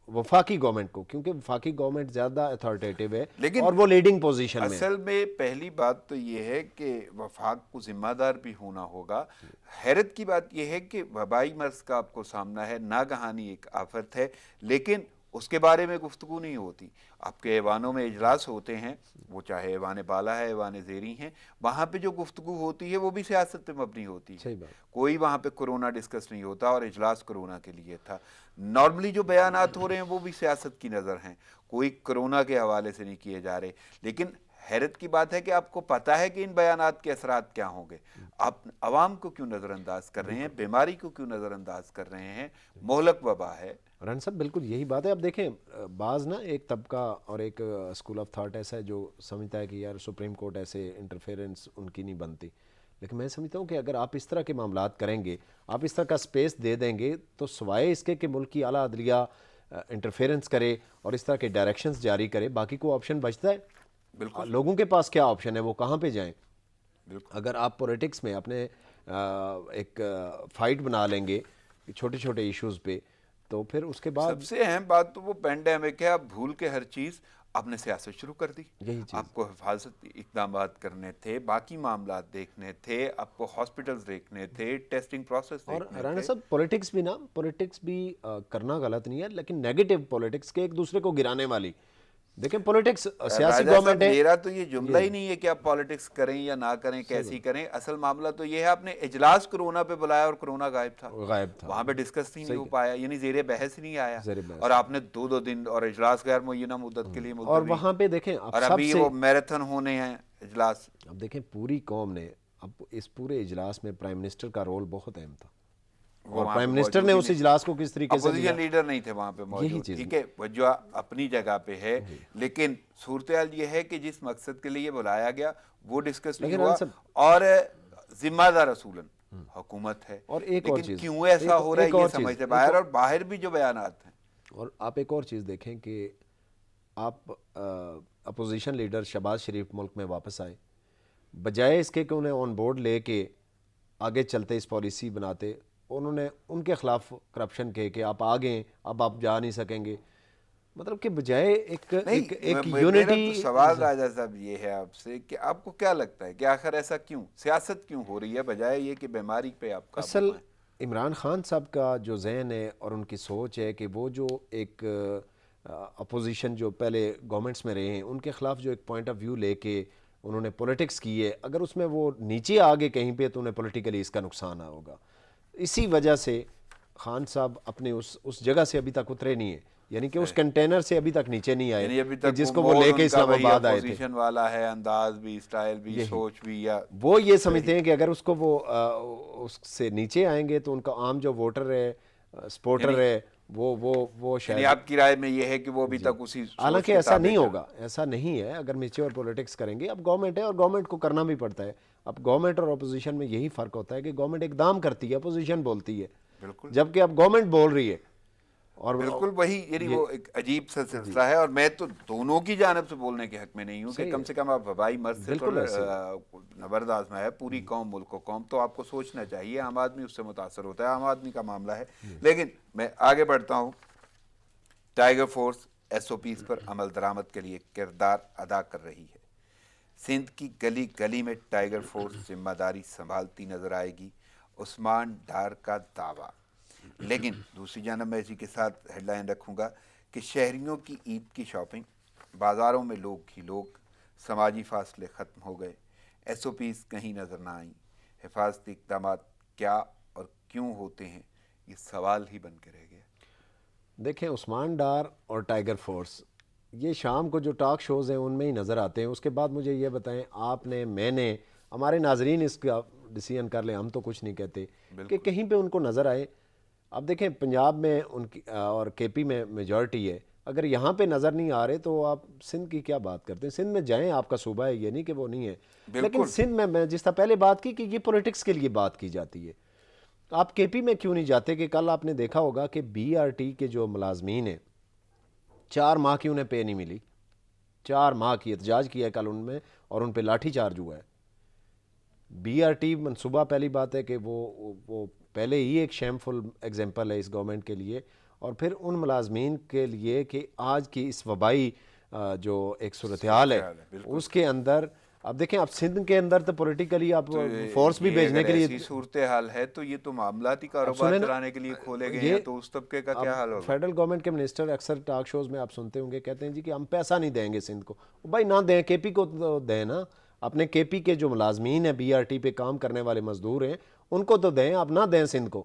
وفاقی گورنمنٹ کو، کیونکہ وفاقی گورنمنٹ زیادہ اتھارٹیٹیو ہے لیکن اور وہ لیڈنگ پوزیشن میں ہے۔ اصل میں پہلی بات تو یہ ہے کہ وفاق کو ذمہ دار بھی ہونا ہوگا۔ حیرت کی بات یہ ہے کہ وبائی مرض کا آپ کو سامنا ہے، ناگہانی ایک آفت ہے، لیکن اس کے بارے میں گفتگو نہیں ہوتی۔ آپ کے ایوانوں میں اجلاس ہوتے ہیں، وہ چاہے ایوان بالا ہے، ایوان زیریں ہیں، وہاں پہ جو گفتگو ہوتی ہے وہ بھی سیاست پہ مبنی ہوتی ہے۔ صحیح بات۔ کوئی وہاں پہ کرونا ڈسکس نہیں ہوتا، اور اجلاس کرونا کے لیے تھا۔ نارملی جو بیانات ہو رہے ہیں وہ بھی سیاست کی نظر ہیں، کوئی کرونا کے حوالے سے نہیں کیے جا رہے۔ لیکن حیرت کی بات ہے کہ آپ کو پتہ ہے کہ ان بیانات کے اثرات کیا ہوں گے، آپ عوام کو کیوں نظر انداز کر رہے ہیں، بیماری کو کیوں نظر انداز کر رہے ہیں؟ مہلک وبا ہے۔ رن صاحب بالکل یہی بات ہے۔ اب دیکھیں بعض نا ایک طبقہ اور ایک اسکول آف تھاٹ ایسا ہے جو سمجھتا ہے کہ یار سپریم کورٹ ایسے انٹرفیرنس ان کی نہیں بنتی، لیکن میں سمجھتا ہوں کہ اگر آپ اس طرح کے معاملات کریں گے، آپ اس طرح کا سپیس دے دیں گے، تو سوائے اس کے کہ ملک کی اعلیٰ عدلیہ انٹرفیرنس کرے اور اس طرح کے ڈائریکشنز جاری کرے، باقی کو آپشن بچتا ہے؟ بالکل لوگوں کے پاس کیا آپشن ہے، وہ کہاں پہ جائیں؟ بالکل اگر آپ پولیٹکس میں اپنے ایک فائٹ بنا لیں گے چھوٹے چھوٹے ایشوز پہ، تو پھر اس کے بعد سب سے اہم بات تو وہ پینڈیمک ہے، آپ بھول کے ہر چیز آپ نے سیاست شروع کر دی۔ یہی چیز آپ کو حفاظت اقدامات کرنے تھے، باقی معاملات دیکھنے تھے، آپ کو ہاسپٹلز دیکھنے تھے، ٹیسٹنگ پروسیس اور دیکھنے رانا تھے۔ صاحب پولیٹکس بھی کرنا غلط نہیں ہے، لیکن نیگیٹو پولیٹکس کے ایک دوسرے کو گرانے والی، دیکھیں پولیٹکس سیاسی راجہ صاحب، گورنمنٹ ہے۔ میرا تو یہ جملہ ہی نہیں ہے کہ آپ پالیٹکس کریں یا نہ کریں، کیسی کریں، اصل معاملہ تو یہ ہے آپ نے اجلاس کرونا پہ بلایا اور کرونا غائب تھا، وہاں پہ ڈسکس ہی نہیں ہو پایا، یعنی زیر بحث نہیں آیا، زیر بحث اور آپ نے دو دن اور اجلاس غیر معینہ مدت کے لیے اور ملتوی، وہاں پہ دیکھیں اب اور سب ابھی سے، وہ میراتھن ہونے ہیں اجلاس۔ اب دیکھیں پوری قوم نے، اب اس پورے اجلاس میں پرائم منسٹر کا رول بہت اہم تھا، اور پرائم منسٹر نے اس اجلاس کو کس طریقے سے لیا؟ اپوزیشن لیڈر نہیں تھے وہاں پہ موجود، ٹھیک ہے، وجہ اپنی جگہ پہ ہے، لیکن صورتحال یہ ہے کہ جس مقصد کے لیے بلایا گیا وہ ڈسکس نہیں ہوا، اور ذمہ دار اصولاً حکومت ہے، اور ایک اور لیکن چیز، کیوں ایسا ہو رہا ہے یہ سمجھتے باہر، اور باہر بھی جو بیانات ہیں۔ اور آپ ایک اور چیز دیکھیں کہ آپ اپوزیشن لیڈر شہباز شریف ملک میں واپس آئے، بجائے اس کے کہ انہیں آن بورڈ لے کے آگے چلتے اس پالیسی بناتے، انہوں نے ان کے خلاف کرپشن کہے کہ آپ آگے، اب آپ جا نہیں سکیں گے، مطلب کہ بجائے ایک میرا یونٹی۔ تو سوال راجہ صاحب یہ ہے آپ سے کہ آپ کو کیا لگتا ہے کہ آخر ایسا کیوں، سیاست کیوں ہو رہی ہے بجائے یہ کہ بیماری پہ آپ قابو اصل پائیں؟ عمران خان صاحب کا جو ذہن ہے اور ان کی سوچ ہے کہ وہ جو ایک اپوزیشن جو پہلے گورنمنٹس میں رہے ہیں ان کے خلاف جو ایک پوائنٹ آف ویو لے کے انہوں نے پولیٹکس کی ہے، اگر اس میں وہ نیچے آگے کہیں پہ تو انہیں پولیٹیکلی اس کا نقصان ہوگا۔ اسی وجہ سے خان صاحب اپنے اس جگہ سے ابھی تک اترے نہیں ہیں، یعنی کہ اس کنٹینر سے ابھی تک نیچے نہیں آئے، یعنی ابھی کہ تک جس کو وہ لے کے اسلام آباد آئے تھے۔ اپوزیشن والا ہے، انداز بھی، سٹائل بھی، سوچ بھی، یا وہ یہ سمجھتے ہیں کہ اگر اس کو وہ اس سے نیچے آئیں گے تو ان کا عام جو ووٹر ہے، سپورٹر ہے، وہ شاید، یعنی آپ کی رائے میں یہ ہے کہ وہ ابھی تک اسی سوچ حالانکہ کے ایسا تابع نہیں چل- ہوگا، ایسا نہیں ہے، اگر میچور پولیٹکس کریں گے، اب گورنمنٹ ہے اور گورنمنٹ کو کرنا بھی پڑتا ہے۔ اب گورنمنٹ اور اپوزیشن میں یہی فرق ہوتا ہے کہ گورنمنٹ اقدام کرتی ہے، اپوزیشن بولتی ہے، بالکل۔ جبکہ اب گورنمنٹ بول رہی ہے۔ اور بالکل وہی، یعنی وہ ایک عجیب سا سلسلہ ہے، اور میں تو دونوں کی جانب سے بولنے کے حق میں نہیں ہوں کہ کم سے کم آپ وبائی مرض سے تو نبرد آزمایا پوری قوم، ملک و قوم، تو آپ کو سوچنا چاہیے. عام آدمی اس سے متاثر ہوتا ہے، عام آدمی کا معاملہ ہے. لیکن میں آگے بڑھتا ہوں. Tiger force S O Ps پر عمل درآمد کے لیے کردار ادا کر رہی ہے. سندھ کی گلی گلی میں ٹائیگر فورس ذمہ داری سنبھالتی نظر آئے گی، عثمان ڈار کا دعویٰ. لیکن دوسری جانب میں اسی کے ساتھ ہیڈ لائن رکھوں گا کہ شہریوں کی عید کی شاپنگ، بازاروں میں لوگ ہی لوگ، سماجی فاصلے ختم ہو گئے، ایس او پیز کہیں نظر نہ آئیں. حفاظتی اقدامات کیا اور کیوں ہوتے ہیں، یہ سوال ہی بن کے رہ گیا. دیکھیں عثمان ڈار اور ٹائیگر فورس یہ شام کو جو ٹاک شوز ہیں ان میں ہی نظر آتے ہیں. اس کے بعد مجھے یہ بتائیں آپ نے، میں نے، ہمارے ناظرین اس کا ڈیسیژن کر لیں، ہم تو کچھ نہیں کہتے کہ کہیں پہ ان کو نظر آئے. اب دیکھیں پنجاب میں ان کی اور کے پی میں میجورٹی ہے، اگر یہاں پہ نظر نہیں آ رہے تو آپ سندھ کی کیا بات کرتے ہیں؟ سندھ میں جائیں، آپ کا صوبہ ہے، یہ نہیں کہ وہ نہیں ہے. لیکن سندھ میں جس طرح پہلے بات کی کہ یہ پولیٹکس کے لیے بات کی جاتی ہے، آپ کے پی میں کیوں نہیں جاتے؟ کہ کل آپ نے دیکھا ہوگا کہ بی آر ٹی کے جو ملازمین ہیں 4 ماہ کی انہیں پے نہیں ملی، 4 ماہ کی احتجاج کیا ہے کل ان میں، اور ان پہ لاٹھی چارج ہوا ہے. بی آر ٹی منصوبہ پہلی بات ہے کہ وہ پہلے ہی ایک شیمفل ایگزامپل ہے اس گورنمنٹ کے لیے، اور پھر ان ملازمین کے لیے کہ آج کی اس وبائی جو ایک صورتحال ہے اس کے اندر، اب دیکھیں اب سندھ کے اندر تو پولیٹیکلی آپ فورس بھی بھیجنے کے لیے، ایسی صورتحال ہے تو یہ تو معاملاتی کاروبار چلانے کے لیے کھولے گئے ہیں، تو اس طبقے کا کیا حال ہوگا؟ فیڈرل گورنمنٹ کے منسٹر اکثر ٹاک شوز میں آپ سنتے ہوں گے، کہتے ہیں جی کہ ہم پیسہ نہیں دیں گے سندھ کو. بھائی نہ دیں، کے پی کو تو دیں نا. اپنے کے پی کے جو ملازمین ہیں، بی آر ٹی پہ کام کرنے والے مزدور ہیں، ان کو تو دیں، آپ نہ دیں سندھ کو.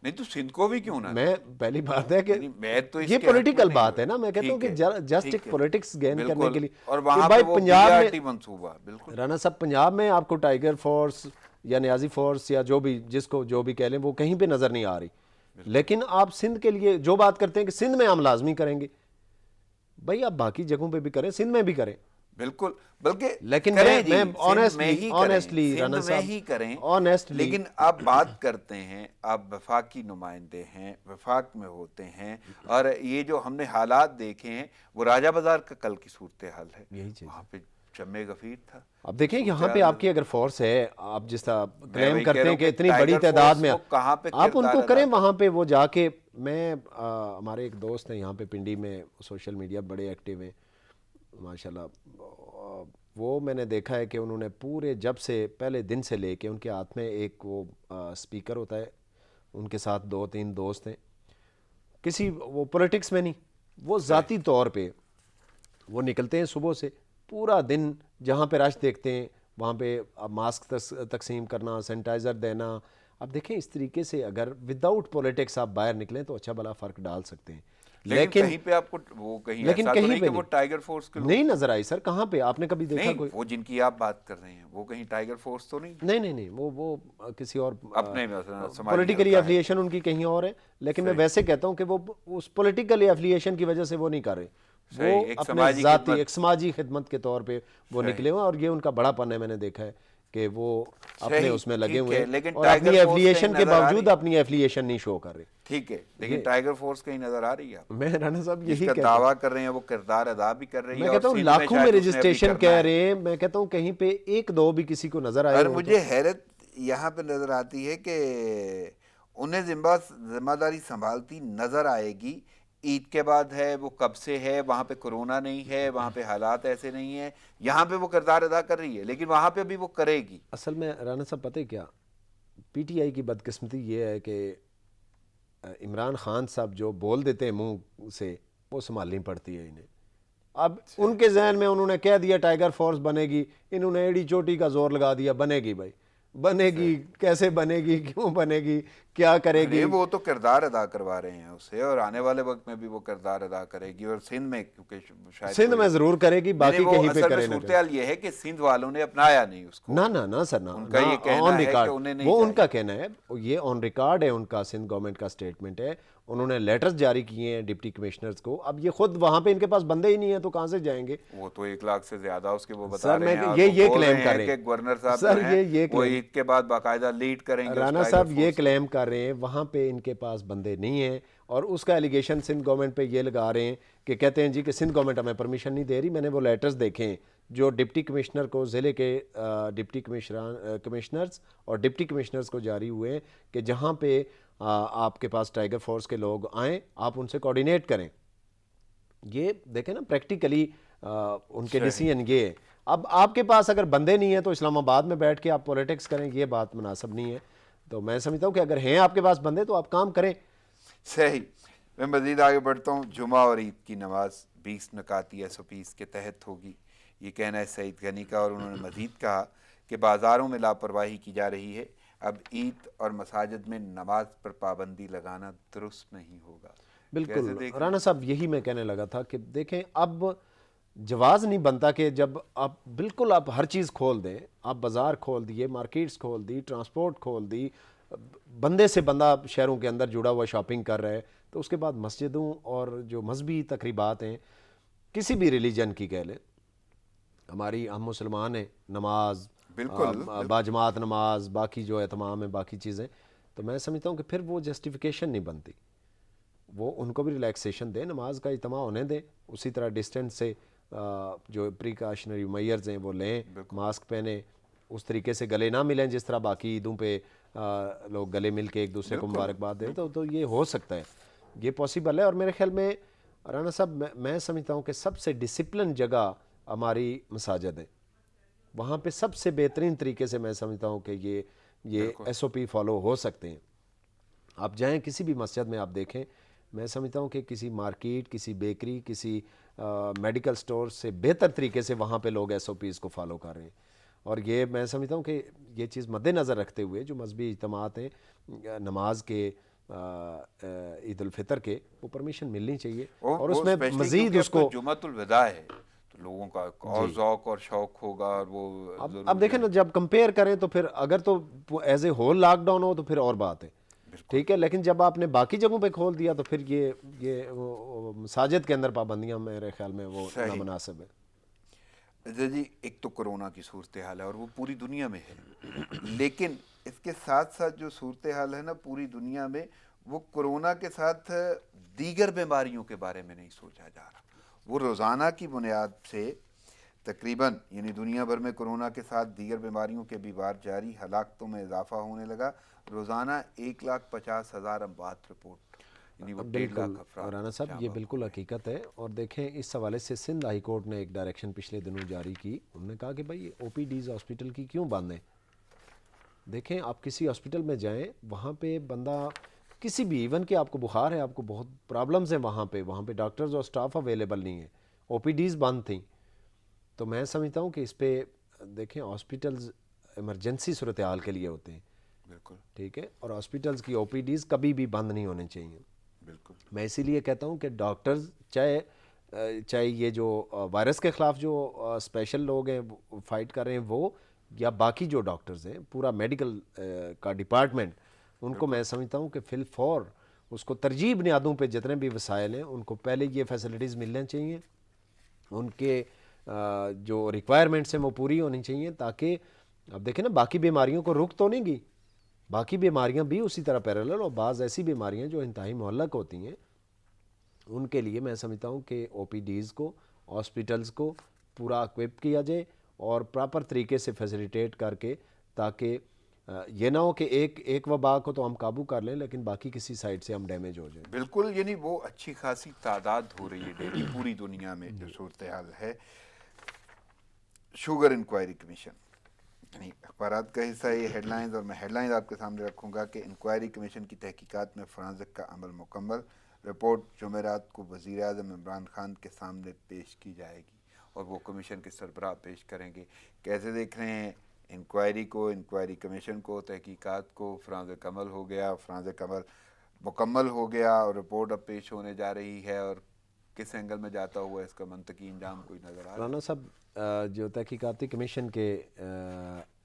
نہیں تو سندھ کو بھی کیوں نہ؟ میں پہلی بات ہے کہ یہ کے پولیٹیکل بات ہے نا، میں کہتا ہوں کہ جسٹ ایک پولیٹکس گین کرنے کے لیے. اور وہاں پہ وہ بی آر ٹی منصوبہ، بالکل رانا صاحب پنجاب میں آپ کو ٹائیگر فورس یا نیازی فورس یا جو بھی، جس کو جو بھی کہہ لیں، وہ کہیں پہ نظر نہیں آ رہی. لیکن آپ سندھ کے لیے جو بات کرتے ہیں کہ سندھ میں ہم لازمی کریں گے، بھائی آپ باقی جگہوں پہ بھی کریں، سندھ میں بھی کریں. بالکل، بلکہ لیکن میں آنیسٹلی کریں. لیکن آپ بات کرتے ہیں، آپ وفاقی نمائندے ہیں، وفاق میں ہوتے ہیں، اور یہ جو ہم نے حالات دیکھے ہیں وہ راجہ بازار کا کل کی صورتحال ہے. یہی چیز وہاں پہ جمع غفیر تھا. اب دیکھیں یہاں پہ آپ کی اگر فورس ہے، آپ جس طرح کلیم کرتے ہیں کہ اتنی بڑی تعداد میں، آپ ان کو کریں وہاں پہ وہ جا کے. میں ہمارے ایک دوست ہیں یہاں پہ پنڈی میں، سوشل میڈیا بڑے ایکٹیو ہیں ماشاءاللہ. وہ میں نے دیکھا ہے کہ انہوں نے پورے جب سے پہلے دن سے لے کے ان کے ہاتھ میں ایک وہ سپیکر ہوتا ہے، ان کے ساتھ 2-3 دوست ہیں، کسی وہ پولیٹکس میں نہیں، وہ ذاتی طور پہ وہ نکلتے ہیں صبح سے پورا دن، جہاں پہ رش دیکھتے ہیں وہاں پہ ماسک تقسیم کرنا، سینیٹائزر دینا. اب دیکھیں اس طریقے سے اگر وداؤٹ پولیٹکس آپ باہر نکلیں تو اچھا بھلا فرق ڈال سکتے ہیں. لیکن کہیں پہ آپ کو وہ کہیں ایسا تو نہیں کہ وہ ٹائیگر فورس کے نہیں نظر آئی سر. کہاں پہ آپ نے کبھی دیکھا کوئی؟ وہ جن کی آپ بات کر رہے ہیں وہ کہیں ٹائیگر فورس تو نہیں؟ نہیں، وہ کسی اور اپنے پولیٹیکلی ایفیلیشن ان کی کہیں اور ہے. لیکن میں ویسے کہتا ہوں کہ وہ اس پولیٹیکلی ایفیلیشن کی وجہ سے وہ نہیں کر رہے، وہ اپنے ذاتی ایک سماجی خدمت کے طور پہ وہ نکلے ہوئے، اور یہ ان کا بڑا پن ہے. میں نے دیکھا ہے کہ وہ اپنے اس میں لگے ہوئے ہیں اور اپنی ایفیلیشن کے باوجود اپنی ایفیلیشن نہیں شو کر رہے. ٹھیک ہے، لیکن ٹائیگر فورس کہیں نظر آ رہی ہے؟ میں رانا صاحب یہی کہتا ہوں، دعویٰ کر رہے ہیں وہ کردار ادا بھی کر رہی ہے. میں کہتا ہوں لاکھوں میں رجسٹریشن کہہ رہے ہیں، میں کہتا ہوں کہیں پہ 1-2 بھی کسی کو نظر آئے. اور مجھے حیرت یہاں پہ نظر آتی ہے کہ انہیں ذمہ داری سنبھالتی نظر آئے گی. عید کے بعد ہے، وہ کب سے ہے، وہاں پہ کرونا نہیں ہے، وہاں پہ حالات ایسے نہیں ہیں، یہاں پہ وہ کردار ادا کر رہی ہے، لیکن وہاں پہ بھی وہ کرے گی. اصل میں رانا صاحب پتہ ہے کیا، پی ٹی آئی کی بدقسمتی یہ ہے کہ عمران خان صاحب جو بول دیتے ہیں منہ سے وہ سنبھالنی پڑتی ہے انہیں. اب ان کے ذہن میں انہوں نے کہہ دیا ٹائیگر فورس بنے گی، انہوں نے ایڑی چوٹی کا زور لگا دیا، بنے گی. بھائی بنے گی کیسے بنے گی، کیوں بنے گی، کیا کرے گی؟ وہ تو کردار ادا کروا رہے ہیں اسے، اور آنے والے وقت میں بھی وہ کردار ادا کرے گی. اور سندھ میں کیونکہ شاید سندھ میں ضرور کرے گی، باقی کہیں پہ کرے. صورتحال یہ ہے کہ سندھ والوں نے اپنایا نہیں اس کو. نہ سر، نہ ان کا یہ کہنا ہے کہ انہیں نہیں، وہ ان کا کہنا ہے، یہ آن ریکارڈ ہے ان کا، سندھ گورنمنٹ کا سٹیٹمنٹ ہے. انہوں نے لیٹرز جاری کیے ہیں ڈپٹی کمشنرز کو. اب یہ خود وہاں پہ ان کے پاس بندے ہی نہیں ہیں تو کہاں سے جائیں گے؟ وہ تو 1 لاکھ سے زیادہ اس کے وہ بتا سر رہے میں ہیں، اور یہ وہ بول کلیم رہے کر ہیں رہے کہ ہیں گورنر صاحب سر، جو ہیں یہ وہ کلیم عید کے بعد باقاعدہ لیڈ کریں گے. رانا صاحب یہ کلیم کر رہے ہیں وہاں پہ ان کے پاس بندے نہیں ہیں، اور اس کا ایلیگیشن سندھ گورنمنٹ پہ یہ لگا رہے ہیں کہ کہتے ہیں جی کہ سندھ گورنمنٹ ہمیں پرمیشن نہیں دے رہی. میں نے وہ لیٹرز دیکھے ہیں جو ڈپٹی کمشنر کو، ضلع کے ڈپٹی کمشنرز اور ڈپٹی کمشنرز کو جاری ہوئے ہیں کہ جہاں پہ آپ کے پاس ٹائیگر فورس کے لوگ آئیں آپ ان سے کوارڈینیٹ کریں. یہ دیکھیں نا پریکٹیکلی ان کے ڈیسیجن یہ ہے. اب آپ کے پاس اگر بندے نہیں ہیں تو اسلام آباد میں بیٹھ کے آپ پولیٹکس کریں، یہ بات مناسب نہیں ہے. تو میں سمجھتا ہوں کہ اگر ہیں آپ کے پاس بندے تو آپ کام کریں. صحیح. میں مزید آگے بڑھتا ہوں. جمعہ اور عید کی نماز 20 نکاتی SOPs کے تحت ہوگی، یہ کہنا ہے سعید غنی کا. اور انہوں نے مزید کہا کہ بازاروں میں لاپرواہی کی جا رہی ہے، اب عید اور مساجد میں نماز پر پابندی لگانا درست نہیں ہوگا. بالکل رانا صاحب یہی میں کہنے لگا تھا کہ دیکھیں اب جواز نہیں بنتا کہ جب آپ بالکل آپ ہر چیز کھول دیں، آپ بازار کھول دیے، مارکیٹس کھول دی، ٹرانسپورٹ کھول دی، بندے سے بندہ شہروں کے اندر جڑا ہوا شاپنگ کر رہا ہے، تو اس کے بعد مسجدوں اور جو مذہبی تقریبات ہیں کسی بھی ریلیجن کی کہہ لیں، ہماری ہم مسلمان ہیں، نماز بالکل باجماعت نماز، باقی جو اہتمام ہے باقی چیزیں، تو میں سمجھتا ہوں کہ پھر وہ جسٹیفیکیشن نہیں بنتی. وہ ان کو بھی ریلیکسیشن دیں، نماز کا اجتماع ہونے دیں، اسی طرح ڈسٹینس سے جو پریکاشنری میئرز ہیں وہ لیں، ماسک پہنیں، اس طریقے سے گلے نہ ملیں جس طرح باقی عیدوں پہ لوگ گلے مل کے ایک دوسرے کو مبارکباد دیں. تو یہ ہو سکتا ہے، یہ پاسبل ہے. اور میرے خیال میں رانا صاحب میں سمجھتا ہوں کہ سب سے ڈسپلن جگہ ہماری مساجد ہے. وہاں پہ سب سے بہترین طریقے سے میں سمجھتا ہوں کہ یہ SOP فالو ہو سکتے ہیں. آپ جائیں کسی بھی مسجد میں آپ دیکھیں، میں سمجھتا ہوں کہ کسی مارکیٹ، کسی بیکری، کسی میڈیکل سٹور سے بہتر طریقے سے وہاں پہ لوگ SOPs کو فالو کر رہے ہیں. اور یہ میں سمجھتا ہوں کہ یہ چیز مد نظر رکھتے ہوئے جو مذہبی اجتماعات ہیں نماز کے، عید الفطر کے، وہ پرمیشن ملنی چاہیے. اور اس میں مزید اس کو جمعۃ الوداع ہے تو لوگوں کا اور ذوق اور شوق ہوگا. اور وہ اب دیکھیں نا جب کمپیئر کریں تو پھر اگر تو as a whole lockdown ہو تو پھر اور بات ہے، ٹھیک ہے. لیکن جب آپ نے باقی جگہوں پہ کھول دیا تو پھر یہ مساجد کے اندر پابندیاں میرے خیال میں وہ نامناسب ہے. جی ایک تو کرونا کی صورتحال ہے اور وہ پوری دنیا میں ہے، لیکن اس کے ساتھ ساتھ جو صورتحال ہے نا پوری دنیا میں، وہ کرونا کے ساتھ دیگر بیماریوں کے بارے میں نہیں سوچا جا رہا. وہ روزانہ کی بنیاد سے تقریباً یعنی دنیا بھر میں کرونا کے ساتھ دیگر بیماریوں کے بھی وار جاری، ہلاکتوں میں اضافہ ہونے لگا. روزانہ 1,50,000 اموات رپورٹ، یعنی وہ 1.5 لاکھ افراد. رانا صاحب یہ بالکل حقیقت ہے. اور دیکھیں اس حوالے سے سندھ ہائی کورٹ نے ایک ڈائریکشن پچھلے دنوں جاری کی. انہوں نے کہا کہ بھائی OPDs ہاسپٹل کی کیوں بند ہیں؟ دیکھیں آپ کسی ہاسپٹل میں جائیں، وہاں پہ بندہ کسی بھی، ایون کہ آپ کو بخار ہے، آپ کو بہت پرابلمز ہیں وہاں پہ ڈاکٹرز اور سٹاف اویلیبل نہیں ہیں، OPDs بند تھیں. تو میں سمجھتا ہوں کہ اس پہ دیکھیں ہاسپٹلز ایمرجنسی صورتحال کے لیے ہوتے ہیں، بالکل ٹھیک ہے. اور ہاسپٹلز کی OPDs کبھی بھی بند نہیں ہونے چاہیے. بالکل. میں اسی لیے کہتا ہوں کہ ڈاکٹرز چاہے یہ جو وائرس کے خلاف جو اسپیشل لوگ ہیں فائٹ کر رہے ہیں وہ، یا باقی جو ڈاکٹرز ہیں، پورا میڈیکل کا ڈپارٹمنٹ، ان کو میں سمجھتا ہوں کہ فی الفور اس کو ترجیح بنیادوں پہ جتنے بھی وسائل ہیں ان کو پہلے یہ فیسلٹیز ملنا چاہیے، ان کے جو ریکوائرمنٹس ہیں وہ پوری ہونی چاہیے، تاکہ اب دیکھیں نا باقی بیماریوں کو رک تو نہیں گی، باقی بیماریاں بھی اسی طرح پیرالل، اور بعض ایسی بیماریاں جو انتہائی مہلک ہوتی ہیں ان کے لیے میں سمجھتا ہوں کہ OPDs کو، ہاسپٹلز کو پورا اکوپ کیا جائے اور پراپر طریقے سے فیسیلیٹیٹ کر کے، تاکہ یہ نہ ہو کہ ایک وبا کو تو ہم قابو کر لیں لیکن باقی کسی سائڈ سے ہم ڈیمیج ہو جائیں. بالکل. یعنی وہ اچھی خاصی تعداد ہو رہی ہے ڈیلی پوری دنیا میں جو صورتحال ہے. شوگر انکوائری کمیشن یعنی اخبارات کا حصہ ہے یہ ہیڈ لائنز، اور میں ہیڈ لائنز آپ کے سامنے رکھوں گا کہ انکوائری کمیشن کی تحقیقات میں فرانزک کا عمل مکمل. رپورٹ جمعرات کو وزیر اعظم عمران خان کے سامنے پیش کی جائے گی اور وہ کمیشن کے سربراہ پیش کریں گے. کیسے دیکھ رہے ہیں انکوائری کو، انکوائری کمیشن کو، تحقیقات کو؟ فرانزک عمل ہو گیا، فرانزک عمل مکمل ہو گیا اور رپورٹ اب پیش ہونے جا رہی ہے، اور کس اینگل میں جاتا ہوا اس کا منطقی انجام کوئی نظر آ رہا ہے؟ رانا صاحب جو تحقیقاتی کمیشن کے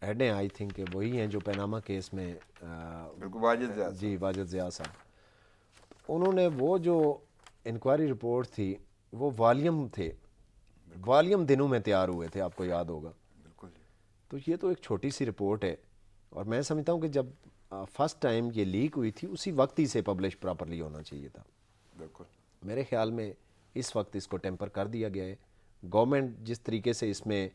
ہیڈ ہیں آئی تھنک کہ وہی ہیں جو پیناما کیس میں بالکل واجد ضیاء جی واجد ضیاء صاحب. انہوں نے وہ جو انکوائری رپورٹ تھی وہ والیوم تھے، والیوم دنوں میں تیار ہوئے تھے، آپ کو یاد ہوگا. بالکل جی. تو یہ تو ایک چھوٹی سی رپورٹ ہے، اور میں سمجھتا ہوں کہ جب فرسٹ ٹائم یہ لیک ہوئی تھی اسی وقت ہی سے پبلش پراپرلی ہونا چاہیے تھا. بالکل. میرے خیال میں اس وقت اس کو ٹیمپر کر دیا گیا ہے. گورنمنٹ جس طریقے سے اس میں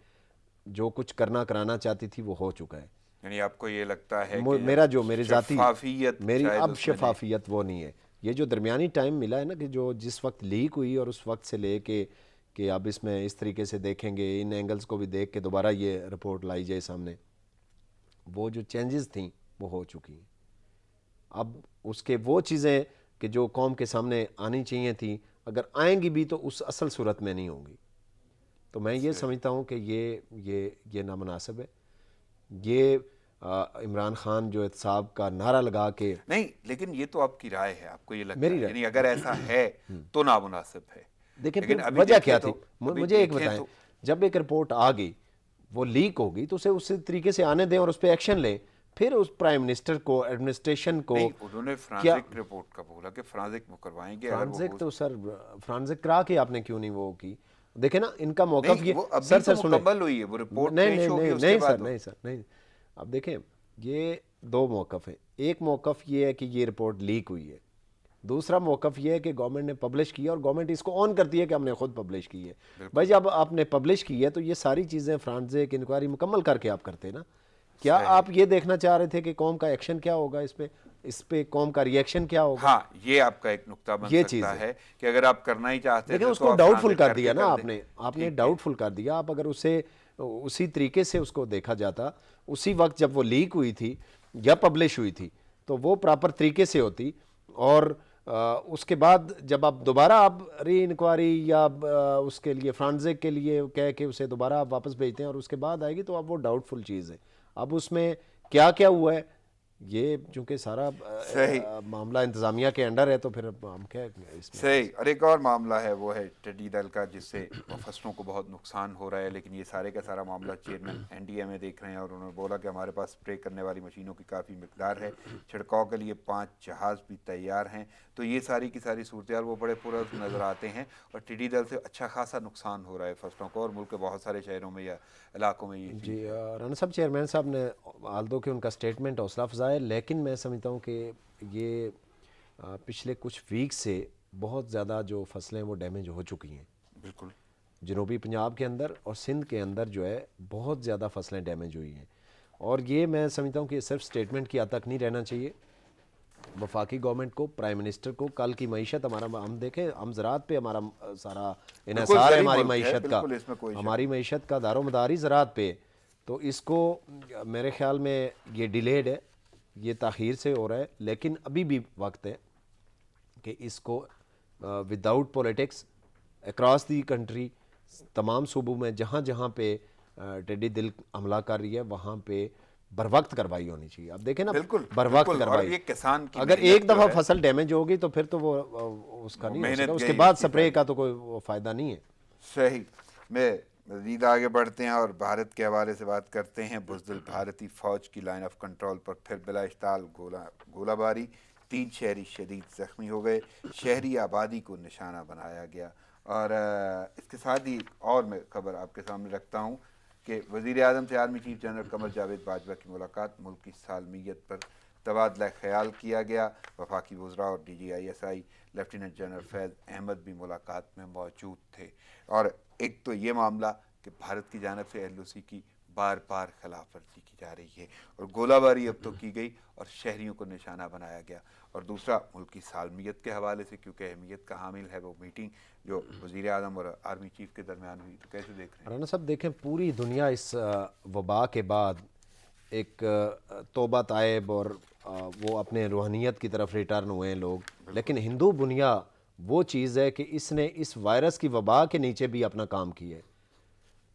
جو کچھ کرانا چاہتی تھی وہ ہو چکا ہے. یعنی آپ کو یہ لگتا ہے کہ میرا جو میری ذاتی شفافیت میری شاید اب اس میں نہیں. شفافیت وہ نہیں ہے. یہ جو درمیانی ٹائم ملا ہے نا، کہ جو جس وقت لیک ہوئی اور اس وقت سے لے کے کہ اب اس میں اس طریقے سے دیکھیں گے، ان اینگلز کو بھی دیکھ کے دوبارہ یہ رپورٹ لائی جائے سامنے، وہ جو چینجز تھیں وہ ہو چکی ہیں. اب اس کے وہ چیزیں کہ جو قوم کے سامنے آنی چاہیے تھیں، اگر آئیں گی بھی تو اس اصل صورت میں نہیں ہوں گی. تو میں یہ سمجھتا ہوں کہ یہ نامناسب ہے. یہ عمران خان جو احتساب کا نعرہ لگا کے، نہیں، لیکن یہ تو آپ کی رائے ہے، آپ کو یہ لگتا میری ہے رائے، یعنی اگر ایسا ہے تو نامناسب ہے. دیکھیں لیکن پھر ابھی وجہ دیکھیں کیا تو- تھی، ابھی مجھے ایک دیکھیں بتائیں. تو- جب ایک رپورٹ آ گئی وہ لیک ہو گئی تو اسے اسی طریقے سے آنے دیں اور اس پہ ایکشن لیں. پھر اس پرائم منسٹر کو، ایڈمنسٹریشن کو نہیں، انہوں نے فرانزک رپورٹ کا بولا کہ فرانزک وہ کروائیں گے اگر وہ فرانزک تو سر، فرانزک کرا کے آپ نے کیوں نہیں وہ کی؟ دیکھیں نا ان کا موقف نہیں، یہ وہ ابھی سر تو سنیں، مکمل ہوئی ہے، وہ رپورٹ نہیں پیش نہیں ہوگی نہیں اس کے نہیں بعد سر، نہیں سر، نہیں. اب دیکھیں یہ دو موقف ہیں. ایک موقف یہ ہے کہ یہ رپورٹ لیک ہوئی ہے، دوسرا موقف یہ ہے کہ گورنمنٹ نے پبلش کیا اور گورنمنٹ اس کو آن کرتی ہے کہ ہم نے خود پبلش کی ہے. بھائی جب آپ نے پبلش کی ہے تو یہ ساری چیزیں فرانزک انکوائری مکمل کر کے آپ کرتے نا. کیا آپ یہ دیکھنا چاہ رہے تھے کہ قوم کا ایکشن کیا ہوگا اس پہ قوم کا ری ایکشن کیا ہوگا؟ ہاں، یہ آپ کا ایک نقطہ بن یہ چیز سکتا ہے کہ اگر آپ کرنا ہی چاہتے لیکن تھے اس تو کو آپ ڈاؤٹ فل فرانزک کر دیا کے نا کر دیں. آپ نے ڈاؤٹ فل کر دیا. آپ اگر اسے اسی طریقے سے اس کو دیکھا جاتا اسی وقت جب وہ لیک ہوئی تھی یا پبلش ہوئی تھی تو وہ پراپر طریقے سے ہوتی، اور اس کے بعد جب آپ دوبارہ آپ ری انکوائری یا اس کے لیے فرانزک کے لیے کہہ کے اسے دوبارہ آپ واپس بھیجتے ہیں اور اس کے بعد آئے گی تو اب وہ ڈاؤٹ فل چیز ہے. اب اس میں کیا کیا ہوا ہے، یہ چونکہ سارا معاملہ انتظامیہ کے انڈر ہے تو پھر ہم کیا اس میں. صحیح. اور ایک اور معاملہ ہے وہ ہے ٹڈی دل کا، جس سے فصلوں کو بہت نقصان ہو رہا ہے. لیکن یہ سارے کا سارا معاملہ چیئرمین NDA میں دیکھ رہے ہیں اور انہوں نے بولا کہ ہمارے پاس اسپرے کرنے والی مشینوں کی کافی مقدار ہے، چھڑکاؤ کے لیے 5 جہاز بھی تیار ہیں. تو یہ ساری کی ساری صورتحال وہ بڑے پرہرز نظر آتے ہیں اور ٹڈی دل سے اچھا خاصا نقصان ہو رہا ہے فصلوں کو، اور ملک کے بہت سارے شہروں میں یا علاقوں میں یہ چیز. جی رانا صاحب، چیئرمین صاحب نے آلدو کہ ان کا سٹیٹمنٹ حوصلہ افزا ہے، لیکن میں سمجھتا ہوں کہ یہ پچھلے کچھ ویک سے بہت زیادہ جو فصلیں وہ ڈیمیج ہو چکی ہیں. بالکل. جنوبی پنجاب کے اندر اور سندھ کے اندر جو ہے بہت زیادہ فصلیں ڈیمیج ہوئی ہیں، اور یہ میں سمجھتا ہوں کہ صرف سٹیٹمنٹ کی حد تک نہیں رہنا چاہیے. وفاقی گورنمنٹ کو، پرائم منسٹر کو کل کی معیشت ہمارا، ہم دیکھیں ہم زراعت پہ ہمارا سارا انحصار ہے ہماری معیشت کا، ہماری معیشت کا دار و مدار ہی زراعت پہ. تو اس کو میرے خیال میں یہ ڈیلیڈ ہے، یہ تاخیر سے ہو رہا ہے، لیکن ابھی بھی وقت ہے کہ اس کو without politics across the country تمام صوبوں میں جہاں جہاں پہ ٹڈی دل حملہ کر رہی ہے وہاں پہ بر وقت کارروائی ہونی چاہیے. اب دیکھیں نا، بر وقت کارروائی. اگر ایک دفعہ فصل ڈیمیج ہوگی تو پھر تو وہ اس کا نہیں ہو سکتا، اس کے بعد سپرے کا تو کوئی فائدہ نہیں ہے. صحیح. میں مزید آگے بڑھتے ہیں اور بھارت کے حوالے سے بات کرتے ہیں. بزدل بھارتی فوج کی لائن آف کنٹرول پر پھر بلا اشتعال گولہ باری، 3 شہری شدید زخمی ہو گئے، شہری آبادی کو نشانہ بنایا گیا. اور اس کے ساتھ ہی اور میں خبر آپ کے سامنے رکھتا ہوں کہ وزیر اعظم سے army chief general Qamar Javed Bajwa کی ملاقات، ملک کی سالمیت پر تبادلہ خیال کیا گیا. وفاقی وزراء اور DGISI لیفٹیننٹ جنرل فیض احمد بھی ملاقات میں موجود تھے. اور ایک تو یہ معاملہ کہ بھارت کی جانب سے LOC کی بار بار خلاف ورزی کی جا رہی ہے اور گولہ باری اب تو کی گئی اور شہریوں کو نشانہ بنایا گیا، اور دوسرا ملک کی سالمیت کے حوالے سے کیونکہ اہمیت کا حامل ہے وہ میٹنگ جو وزیر اعظم اور آرمی چیف کے درمیان ہوئی. تو کیسے دیکھ رہے ہیں؟ رانا صاحب دیکھیں، پوری دنیا اس وبا کے بعد ایک توبہ طائب اور وہ اپنے روحانیت کی طرف ریٹرن ہوئے ہیں لوگ، لیکن ہندو دنیا وہ چیز ہے کہ اس نے اس وائرس کی وبا کے نیچے بھی اپنا کام کیا ہے.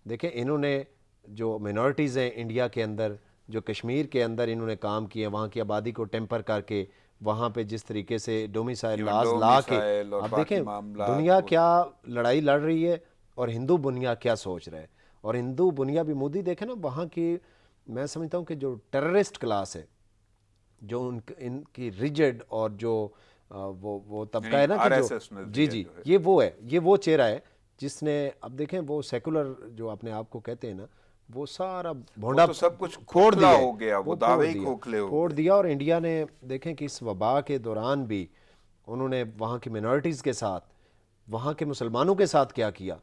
دیکھیں انہوں نے جو مینورٹیز ہیں انڈیا کے اندر، جو کشمیر کے اندر انہوں نے کام کیے، وہاں کی آبادی کو ٹیمپر کر کے وہاں پہ جس طریقے سے ڈومیسائل لاز لا کے، اب دیکھیں دنیا کیا لڑائی لڑ رہی ہے اور ہندو دنیا کیا سوچ رہا ہے. اور ہندو دنیا بھی مودی دیکھیں نا، وہاں کی میں سمجھتا ہوں کہ جو ٹیررسٹ کلاس ہے، جو ان کی ریجڈ اور جو وہ طبقہ ہے نا کہ جو RSS جی نظریہ جی جو ہے۔ یہ وہ ہے، یہ وہ چہرہ ہے جس نے اب دیکھیں وہ سیکولر جو اپنے آپ کو کہتے ہیں نا وہ سارا بھونڈا تو سب کچھ پھوڑ کھوکھلا دیا ہے، ہو گیا، وہ وہ دعوے ہی کھوکھلے ہو پھوڑ گئے۔ دیا. اور انڈیا نے دیکھیں کہ اس وبا کے دوران بھی انہوں نے وہاں کی منورٹیز کے ساتھ، وہاں کے مسلمانوں کے ساتھ کیا کیا،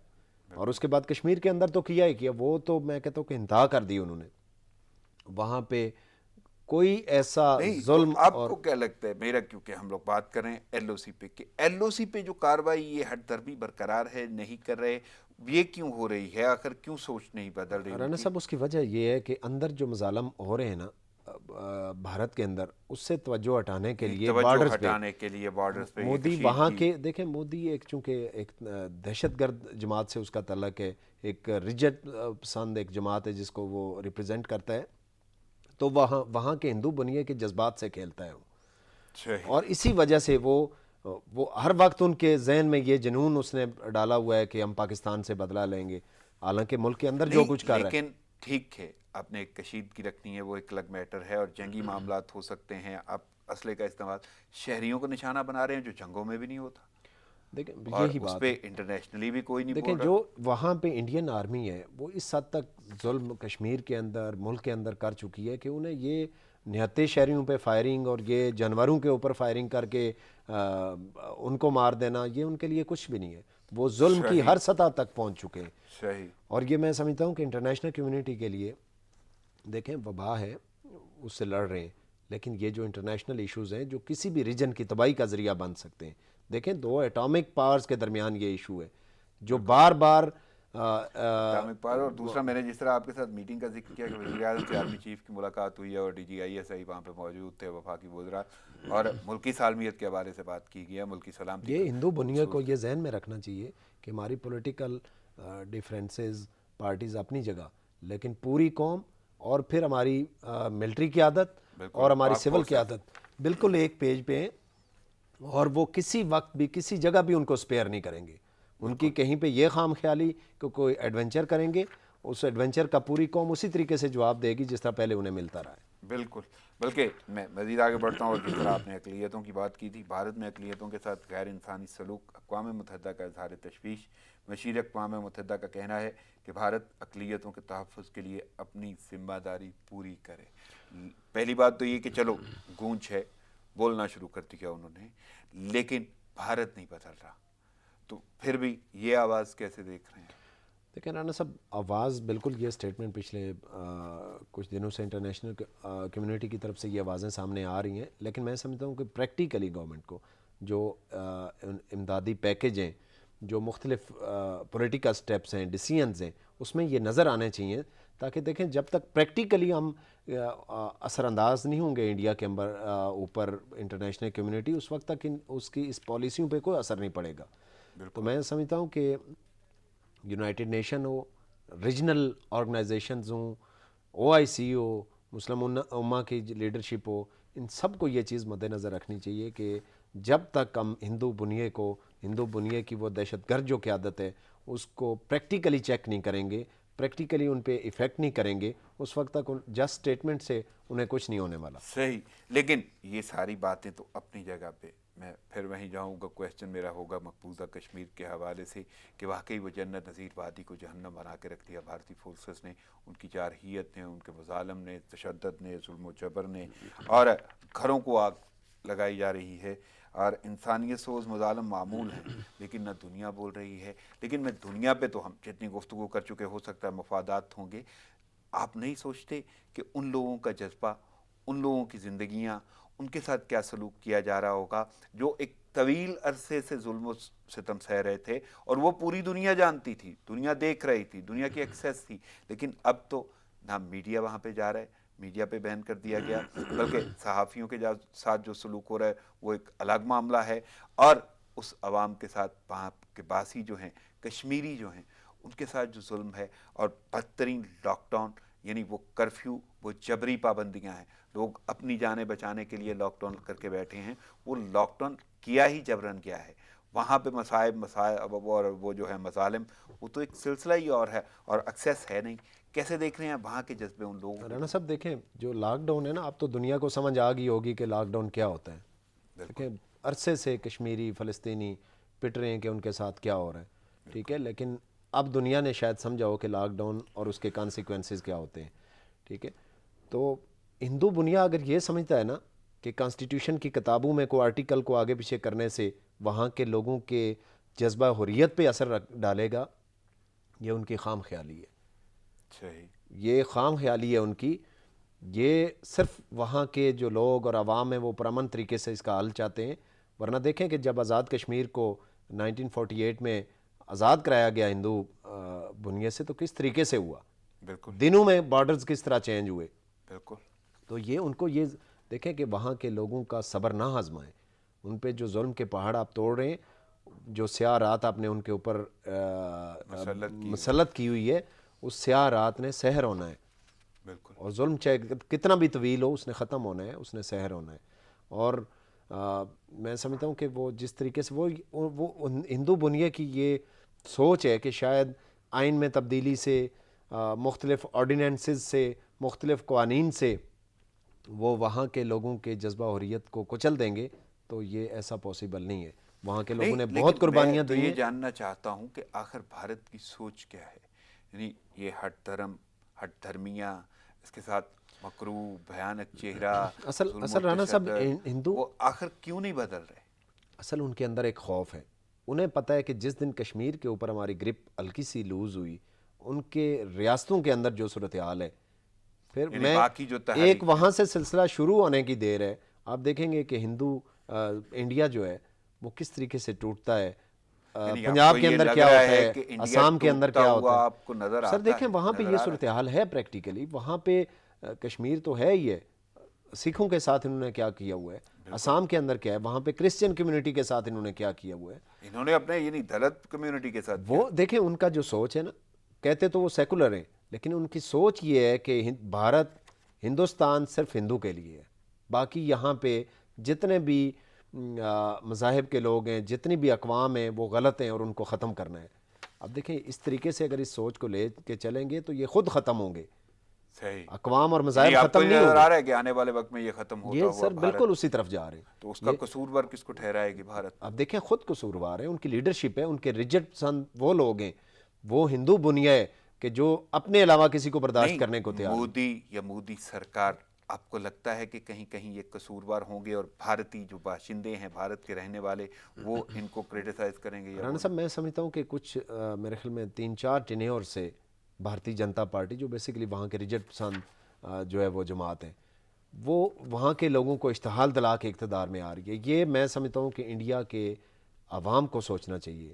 اور اس کے بعد کشمیر کے اندر تو کیا ہی کیا. وہ تو میں کہتا ہوں کہ انتہا کر دی انہوں نے وہاں پہ. کوئی ایسا نہیں تو ظلم آپ اور کو کیا لگتا ہے، میرا کیونکہ ہم لوگ بات کر رہے ہیں ایل او سی پہ، کہ ایل او سی پہ جو کاروائی یہ ہٹ درمی برقرار ہے، نہیں کر رہے، یہ کیوں ہو رہی ہے؟ آخر کیوں سوچ نہیں بدل رہی ان رانا کی؟ صاحب اس کی وجہ یہ ہے کہ اندر جو مظالم ہو رہے ہیں نا بھارت کے اندر، اس سے توجہ ہٹانے کے لیے توجہ بارڈرز پہ ہٹانے کے لیے بارڈرز پہ یہ مودی وہاں کشیدگی۔ کے دیکھیں، مودی ایک چونکہ ایک دہشت گرد جماعت سے اس کا تعلق ہے، ایک رجت پسند ایک جماعت ہے جس کو وہ ریپرزینٹ کرتا ہے، تو وہاں کے ہندو بنیے کے جذبات سے کھیلتا ہے وہ. صحیح۔ اور اسی وجہ سے وہ ہر وقت ان کے ذہن میں یہ جنون اس نے ڈالا ہوا ہے کہ ہم پاکستان سے بدلہ لیں گے، حالانکہ ملک کے اندر جو نہیں کچھ کر رہا ہے. لیکن ٹھیک ہے، آپ نے ایک کشیدگی رکھنی ہے، وہ ایک الگ میٹر ہے، اور جنگی معاملات ہو سکتے ہیں، آپ اسلحے کا استعمال شہریوں کو نشانہ بنا رہے ہیں جو جنگوں میں بھی نہیں ہوتا، دیکھیں اور یہی اس بات پہ ہے. انٹرنیشنلی بھی کوئی نہیں دیکھیں بول رہا۔ جو وہاں پہ انڈین آرمی ہے وہ اس حد تک ظلم کشمیر کے اندر ملک کے اندر کر چکی ہے کہ انہیں یہ نہتے شہریوں پہ فائرنگ اور یہ جانوروں کے اوپر فائرنگ کر کے ان کو مار دینا، یہ ان کے لیے کچھ بھی نہیں ہے. وہ ظلم کی صحیح ہر سطح تک پہنچ چکے ہیں. صحیح۔ اور یہ میں سمجھتا ہوں کہ انٹرنیشنل کمیونٹی کے لیے دیکھیں وبا ہے، اس سے لڑ رہے ہیں، لیکن یہ جو انٹرنیشنل ایشوز ہیں جو کسی بھی ریجن کی تباہی کا ذریعہ بن سکتے ہیں. دیکھیں دو ایٹامک پاورز کے درمیان یہ ایشو ہے جو بار بار اٹامک پاور، اور دوسرا میں نے جس طرح آپ کے ساتھ میٹنگ کا ذکر کیا کہ وزیر اعظم سے آرمی چیف کی ملاقات ہوئی ہے اور DGISI وہاں پہ موجود تھے، وفاقی وزراء، اور ملکی سالمیت کے حوالے سے بات کی گئی ہے، ملکی سلامتی یہ کا ہندو بنیے کو خصوص۔ یہ ذہن میں رکھنا چاہیے کہ ہماری پولیٹیکل ڈیفرنسز پارٹیز اپنی جگہ، لیکن پوری قوم اور پھر ہماری ملٹری قیادت بالکل، اور ہماری پاک سول فورسز۔ قیادت بالکل ایک پیج پہ ہیں، اور وہ کسی وقت بھی کسی جگہ بھی ان کو سپیئر نہیں کریں گے. ان کی کہیں پہ یہ خام خیالی کہ کوئی ایڈونچر کریں گے، اس ایڈونچر کا پوری قوم اسی طریقے سے جواب دے گی جس طرح پہلے انہیں ملتا رہا ہے. بالکل، بلکہ میں مزید آگے بڑھتا ہوں، اور جس طرح آپ نے اقلیتوں کی بات کی تھی، بھارت میں اقلیتوں کے ساتھ غیر انسانی سلوک، اقوام متحدہ کا اظہار تشویش. مشیر اقوام متحدہ کا کہنا ہے کہ بھارت اقلیتوں کے تحفظ کے لیے اپنی ذمہ داری پوری کرے. پہلی بات تو یہ کہ چلو گونج ہے، بولنا شروع کر دیا انہوں نے، لیکن بھارت نہیں بدل رہا، تو پھر بھی یہ آواز کیسے دیکھ رہے ہیں؟ لیکن رانا صاحب آواز بالکل، یہ اسٹیٹمنٹ پچھلے کچھ دنوں سے انٹرنیشنل کمیونٹی کی طرف سے یہ آوازیں سامنے آ رہی ہیں، لیکن میں سمجھتا ہوں کہ پریکٹیکلی گورنمنٹ کو جو امدادی پیکج ہیں، جو مختلف پولیٹیکل سٹیپس ہیں، ڈیسیژنز ہیں، اس میں یہ نظر آنے چاہیے، تاکہ دیکھیں جب تک پریکٹیکلی ہم اثر انداز نہیں ہوں گے انڈیا کے اوپر انٹرنیشنل کمیونٹی، اس وقت تک اس کی اس پالیسیوں پہ کوئی اثر نہیں پڑے گا. تو میں سمجھتا ہوں کہ یونائٹڈ نیشن ہو، ریجنل آرگنائزیشنز ہوں، OIC ہو، مسلم امہ کی لیڈرشپ ہو، ان سب کو یہ چیز مد نظر رکھنی چاہیے کہ جب تک ہم ہندو بنیے کی وہ دہشت گرد جو قیادت ہے اس کو پریکٹیکلی چیک نہیں کریں گے، پریکٹیکلی ان پہ ایفیکٹ نہیں کریں گے، اس وقت تک جسٹ اسٹیٹمنٹ سے انہیں کچھ نہیں ہونے والا. صحیح، لیکن یہ ساری باتیں تو اپنی جگہ پہ، میں پھر وہیں جاؤں گا. کویسچن میرا ہوگا مقبوضہ کشمیر کے حوالے سے کہ واقعی وہ جنت نظیر وادی کو جہنم بنا کے رکھ دیا بھارتی فورسز نے، ان کی جارحیت نے، ان کے مظالم نے، تشدد نے، ظلم و جبر نے، اور گھروں کو آگ لگائی جا رہی ہے، اور انسانیت سوز مظالم معمول ہیں، لیکن نہ دنیا بول رہی ہے. لیکن میں دنیا پہ تو ہم جتنی گفتگو کر چکے، ہو سکتا ہے مفادات ہوں گے. آپ نہیں سوچتے کہ ان لوگوں کا جذبہ، ان لوگوں کی زندگیاں، ان کے ساتھ کیا سلوک کیا جا رہا ہوگا جو ایک طویل عرصے سے ظلم و ستم سہ رہے تھے، اور وہ پوری دنیا جانتی تھی، دنیا دیکھ رہی تھی، دنیا کی ایکسیس تھی. لیکن اب تو نہ میڈیا وہاں پہ جا رہا ہے، میڈیا پہ بین کر دیا گیا، بلکہ صحافیوں کے ساتھ جو سلوک ہو رہا ہے وہ ایک الگ معاملہ ہے. اور اس عوام کے ساتھ وہاں کے باسی جو ہیں، کشمیری جو ہیں، ان کے ساتھ جو ظلم ہے، اور بدترین لاک ڈاؤن، یعنی وہ کرفیو، وہ جبری پابندیاں ہیں، لوگ اپنی جانیں بچانے کے لیے لاک ڈاؤن کر کے بیٹھے ہیں. وہ لاک ڈاؤن کیا ہی جبرن کیا ہے، وہاں پہ مسائب اور وہ جو ہے مظالم، وہ تو ایک سلسلہ ہی اور ہے، اور ایکسیس ہے نہیں. کیسے دیکھ رہے ہیں وہاں کے جذبے ان لوگوں کو؟ رانا صاحب دیکھیں جو لاک ڈاؤن ہے نا، اب تو دنیا کو سمجھ آ گئی ہوگی کہ لاک ڈاؤن کیا ہوتا ہے. بالکل. دیکھیں عرصے سے کشمیری فلسطینی پٹ رہے ہیں کہ ان کے ساتھ کیا ہو رہا ہے، ٹھیک ہے، لیکن اب دنیا نے شاید سمجھا ہو کہ لاک ڈاؤن اور اس کے کانسیکوینسز کیا ہوتے ہیں، ٹھیک ہے۔ تو ہندو بنیا اگر یہ سمجھتا ہے نا کہ کانسٹیٹیوشن کی کتابوں میں کوئی آرٹیکل کو آگے پیچھے کرنے سے وہاں کے لوگوں کے جذبہ حریت پہ اثر ڈالے گا، یہ ان کی خام خیالی ہے، صحیح، یہ خام خیالی ہے ان کی۔ یہ صرف وہاں کے جو لوگ اور عوام ہیں وہ پرامن طریقے سے اس کا حل چاہتے ہیں، ورنہ دیکھیں کہ جب آزاد کشمیر کو 1948 میں آزاد کرایا گیا ہندو بنیے سے تو کس طریقے سے ہوا، بالکل دنوں میں بارڈرز کس طرح چینج ہوئے۔ بالکل، تو یہ ان کو یہ دیکھیں کہ وہاں کے لوگوں کا صبر نہ آزمائیں، ان پہ جو ظلم کے پہاڑ آپ توڑ رہے ہیں، جو سیاہ رات آپ نے ان کے اوپر مسلط کی ہوئی ہے، اس سیاہ رات نے سحر ہونا ہے، بالکل، اور ظلم چاہے کتنا بھی طویل ہو اس نے ختم ہونا ہے، اس نے سحر ہونا ہے۔ اور میں سمجھتا ہوں کہ وہ جس طریقے سے وہ ہندو بنیے کی یہ سوچ ہے کہ شاید آئین میں تبدیلی سے، مختلف آرڈیننسز سے، مختلف قوانین سے وہ وہاں کے لوگوں کے جذبہ حریت کو کچل دیں گے، تو یہ ایسا پاسبل نہیں ہے۔ وہاں کے لوگوں نے نہیں، بہت لیکن قربانیاں میں تو دی یہ ہیں۔ جاننا چاہتا ہوں کہ آخر بھارت کی سوچ کیا ہے، یعنی یہ ہٹ دھرم، ہٹ دھرمیاں، اس کے ساتھ مکروہ بھیانک چہرہ، ظلم و اصل رانا صاحب تشدد، ہندو، وہ آخر کیوں نہیں بدل رہے؟ اصل ان کے اندر ایک خوف ہے، انہیں پتہ ہے کہ جس دن کشمیر کے اوپر ہماری گرپ ہلکی سی لوز ہوئی، ان کے ریاستوں کے اندر جو صورتحال ہے، پھر یعنی میں باقی جو تحریک ایک وہاں سے سلسلہ شروع ہونے کی دیر ہے، آپ دیکھیں گے کہ ہندو انڈیا جو ہے وہ کس طریقے سے ٹوٹتا ہے، یعنی آپ پنجاب کو کے یہ اندر لگ کیا رہا ہوتا ہے، کہ انڈیا آسام کے اندر ٹوٹتا کیا ہوا ہوتا آپ کو نظر ہے۔ آتا سر دیکھیں ہے، وہاں پہ نظر یہ آ رہا ہے؟ صورتحال ہے پریکٹیکلی، وہاں پہ کشمیر تو ہے ہی ہے، سکھوں کے ساتھ انہوں نے کیا کیا ہوا ہے، آسام کے اندر کیا ہے، وہاں پہ کرسچن کمیونٹی کے ساتھ انہوں نے کیا کیا ہوا ہے۔ انہوں نے اپنے یعنی دلت کمیونٹی کے ساتھ وہ دیکھیں ان کا جو سوچ ہے نا، کہتے تو وہ سیکولر ہیں، لیکن ان کی سوچ یہ ہے کہ بھارت، ہندوستان صرف ہندو کے لیے ہے، باقی یہاں پہ جتنے بھی مذاہب کے لوگ ہیں، جتنی بھی اقوام ہیں وہ غلط ہیں اور ان کو ختم کرنا ہے۔ اب دیکھیں اس طریقے سے اگر اس سوچ کو لے کے چلیں گے تو یہ خود ختم ہوں گے، صحیح، اقوام اور یعنی مذاہب آپ کو ختم یہ نہیں نظر ہوں آ گے، رہا ہے کہ آنے والے وقت میں یہ ختم ہوتا یہ ہوا سر بھارت، بالکل اسی طرف جا رہے ہیں۔ تو اس کا قصوروار کس کو ٹھہرائے گی بھارت؟ اب دیکھیں خود قصوروار ہے، ان کی لیڈرشپ ہے، ان کے ریجڈ پسند وہ لوگ ہیں، وہ ہندو بنیہ ہے کہ جو اپنے علاوہ کسی کو برداشت نہیں، کرنے کو تیار نہیں۔ مودی یا مودی سرکار، آپ کو لگتا ہے کہ کہیں کہیں یہ قصوروار ہوں گے اور بھارتی جو باشندے ہیں، بھارت کے رہنے والے، وہ ان کو کریٹیسائز کریں گے یا رانا صاحب میں سمجھتا ہوں کہ کچھ میرے خیال میں 3-4 ٹینیور سے بھارتی جنتا پارٹی جو بیسیکلی وہاں کے ریجڈ پسند جو ہے وہ جماعت ہے، وہ وہاں کے لوگوں کو اشتعال دلا کے اقتدار میں آ رہی ہے۔ یہ میں سمجھتا ہوں کہ انڈیا کے عوام کو سوچنا چاہیے،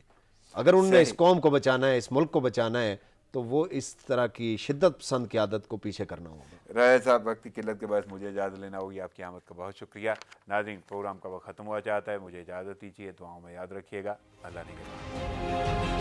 اگر انہوں نے اس قوم کو بچانا ہے، اس ملک کو بچانا ہے، تو وہ اس طرح کی شدت پسند قیادت کو پیچھے کرنا ہوگا۔ رائے صاحب، وقت کی قلت کے باعث مجھے اجازت لینا ہوگی، آپ کی آمد کا بہت شکریہ۔ ناظرین، پروگرام کا وقت ختم ہوا چاہتا ہے، مجھے اجازت دیجیے، دعاؤں میں یاد رکھیے گا، اللہ نگہبان۔